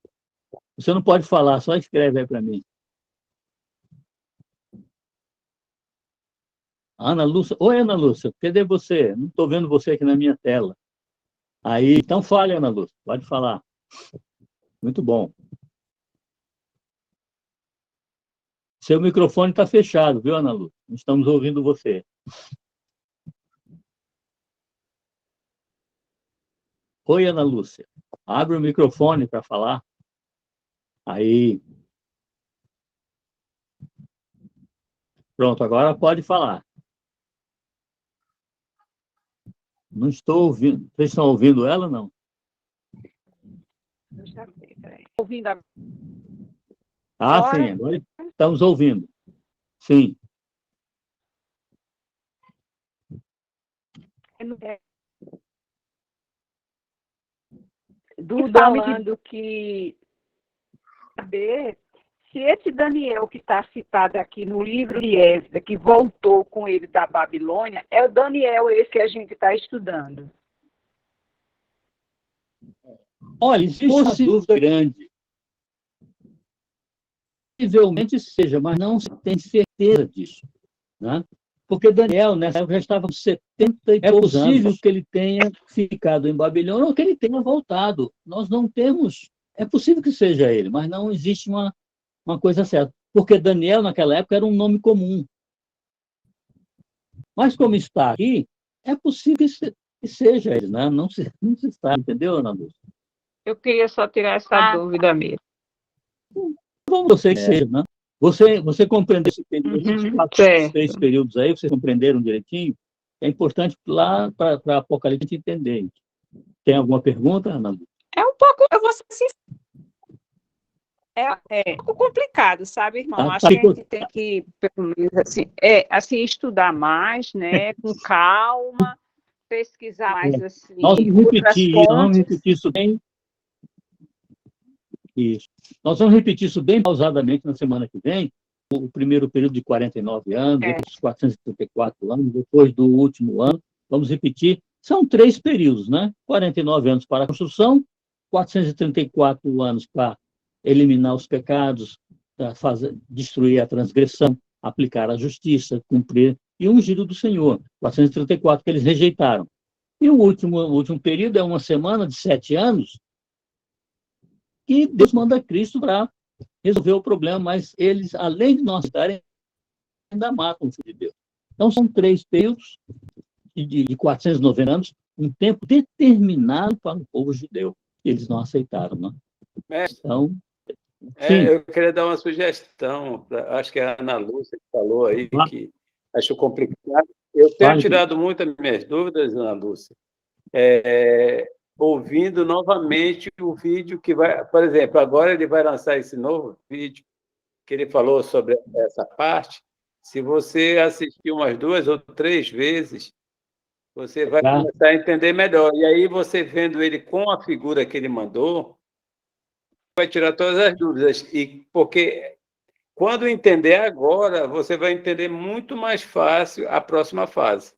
Você não pode falar, só escreve aí para mim. Ana Lúcia. Oi, Ana Lúcia, cadê você? Não estou vendo você aqui na minha tela. Aí, então fale, Ana Lúcia, pode falar. Muito bom. Seu microfone está fechado, viu, Ana Lúcia? Não estamos ouvindo você. Oi, Ana Lúcia. Abre o microfone para falar. Aí. Pronto, agora pode falar. Não estou ouvindo. Vocês estão ouvindo ela ou não? Ouvindo a... Sim, agora estamos ouvindo. Sim. Falando que saber se esse Daniel que está citado aqui no livro de Esdras, que voltou com ele da Babilônia, é o Daniel esse que a gente está estudando. Olha, existe uma dúvida grande. Possivelmente seja, mas não se tem certeza disso, né? Porque Daniel, nessa época, já estava com 70 e poucos anos. É possível que ele tenha ficado em Babilônia ou que ele tenha voltado. Nós não temos... É possível que seja ele, mas não existe uma coisa certa. Porque Daniel, naquela época, era um nome comum. Mas como está aqui, é possível que seja ele, né? Não se sabe, entendeu, Ana Lúcia? Eu queria só tirar essa dúvida mesmo. Como você que seja, né? Você compreendeu esses 6 períodos aí, vocês compreenderam direitinho? É importante lá para Apocalipse a gente entender. Tem alguma pergunta, Ana Lúcia? É um pouco, eu vou ser sincera. É muito complicado, sabe, irmão? Tá, Acho tá, que a gente tem que, pelo menos, assim, estudar mais, né, com calma, pesquisar mais, assim, outras nós vamos fontes. repetir isso bem. Isso. Nós vamos repetir isso bem pausadamente na semana que vem. O primeiro período de 49 anos, depois dos 434 anos, depois do último ano, vamos repetir. São 3 períodos, né? 49 anos para a construção, 434 anos para eliminar os pecados, para destruir a transgressão, aplicar a justiça, cumprir, e o ungido do Senhor, 434 que eles rejeitaram. E o último período é uma semana de 7 anos, que Deus manda Cristo para resolver o problema, mas eles, além de não aceitarem, ainda matam o Filho de Deus. Então, são 3 períodos de 490 anos, um tempo determinado para o povo judeu. Eles não aceitaram, né? Então, eu queria dar uma sugestão, acho que é a Ana Lúcia que falou aí, que acho complicado. Eu tenho tirado muitas minhas dúvidas, Ana Lúcia, ouvindo novamente o vídeo que vai... Por exemplo, agora ele vai lançar esse novo vídeo que ele falou sobre essa parte. Se você assistir umas 2 ou 3 vezes, você vai começar a entender melhor. E aí, você vendo ele com a figura que ele mandou, vai tirar todas as dúvidas. Porque quando entender agora, você vai entender muito mais fácil a próxima fase.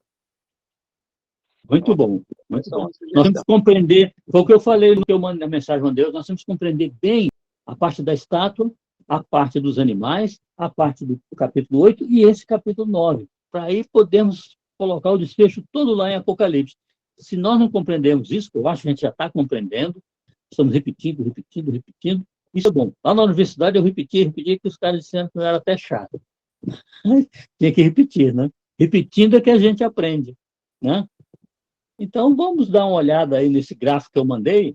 Muito bom, muito bom. Nós temos que compreender, foi o que eu falei no que eu mandei a mensagem a Deus, nós temos que compreender bem a parte da estátua, a parte dos animais, a parte do capítulo 8 e esse capítulo 9, para aí podermos colocar o desfecho todo lá em Apocalipse. Se nós não compreendermos isso, eu acho que a gente já está compreendendo, estamos repetindo, isso é bom. Lá na universidade eu repetia, que os caras disseram que eu era até chato. Tinha que repetir, né? Repetindo é que a gente aprende, né? Então, vamos dar uma olhada aí nesse gráfico que eu mandei.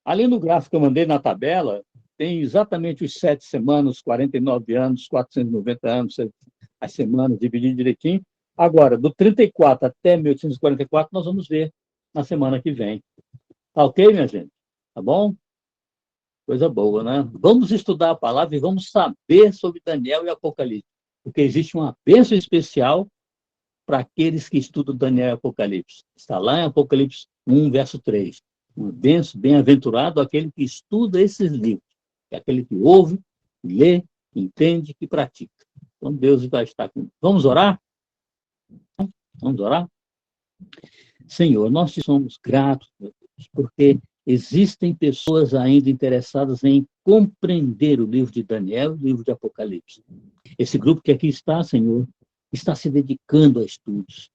Ali no gráfico que eu mandei na tabela, tem exatamente os 7 semanas, 49 anos, 490 anos, as semanas divididas direitinho. Agora, do 34 até 1844, nós vamos ver na semana que vem. Tá ok, minha gente? Tá bom? Coisa boa, né? Vamos estudar a palavra e vamos saber sobre Daniel e Apocalipse, porque existe uma bênção especial para aqueles que estudam Daniel e Apocalipse. Está lá em Apocalipse 1, verso 3. Uma bênção, bem-aventurado aquele que estuda esses livros, é aquele que ouve, lê, entende e pratica. Então, Deus vai estar com. Vamos orar? Vamos orar? Senhor, nós te somos gratos, meu Deus, porque existem pessoas ainda interessadas em compreender o livro de Daniel e o livro de Apocalipse. Esse grupo que aqui está, Senhor, está se dedicando a estudos.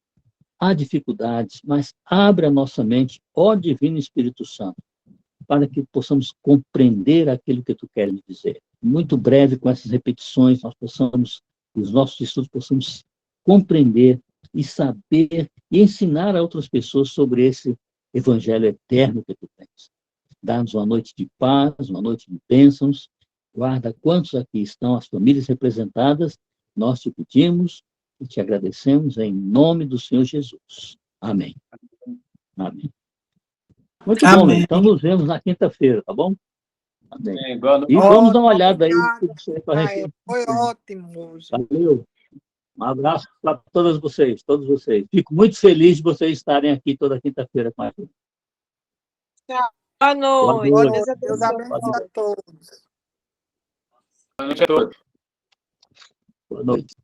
Há dificuldades, mas abre a nossa mente, ó Divino Espírito Santo, para que possamos compreender aquilo que tu queres dizer. Muito breve, com essas repetições, nós possamos, os nossos estudos possamos compreender e saber e ensinar a outras pessoas sobre esse evangelho eterno que tu tens. Dá-nos uma noite de paz, uma noite de bênçãos. Guarda quantos aqui estão, as famílias representadas, nós te pedimos e te agradecemos em nome do Senhor Jesus. Amém. Amém. Muito bom, Amém. então nos vemos na quinta-feira, tá bom? Amém. E vamos dar uma olhada aí. Foi ótimo. Valeu. Um abraço para todos vocês. Fico muito feliz de vocês estarem aqui toda quinta-feira com a gente. Boa noite. Deus abençoe a todos. Boa noite a todos. Boa noite.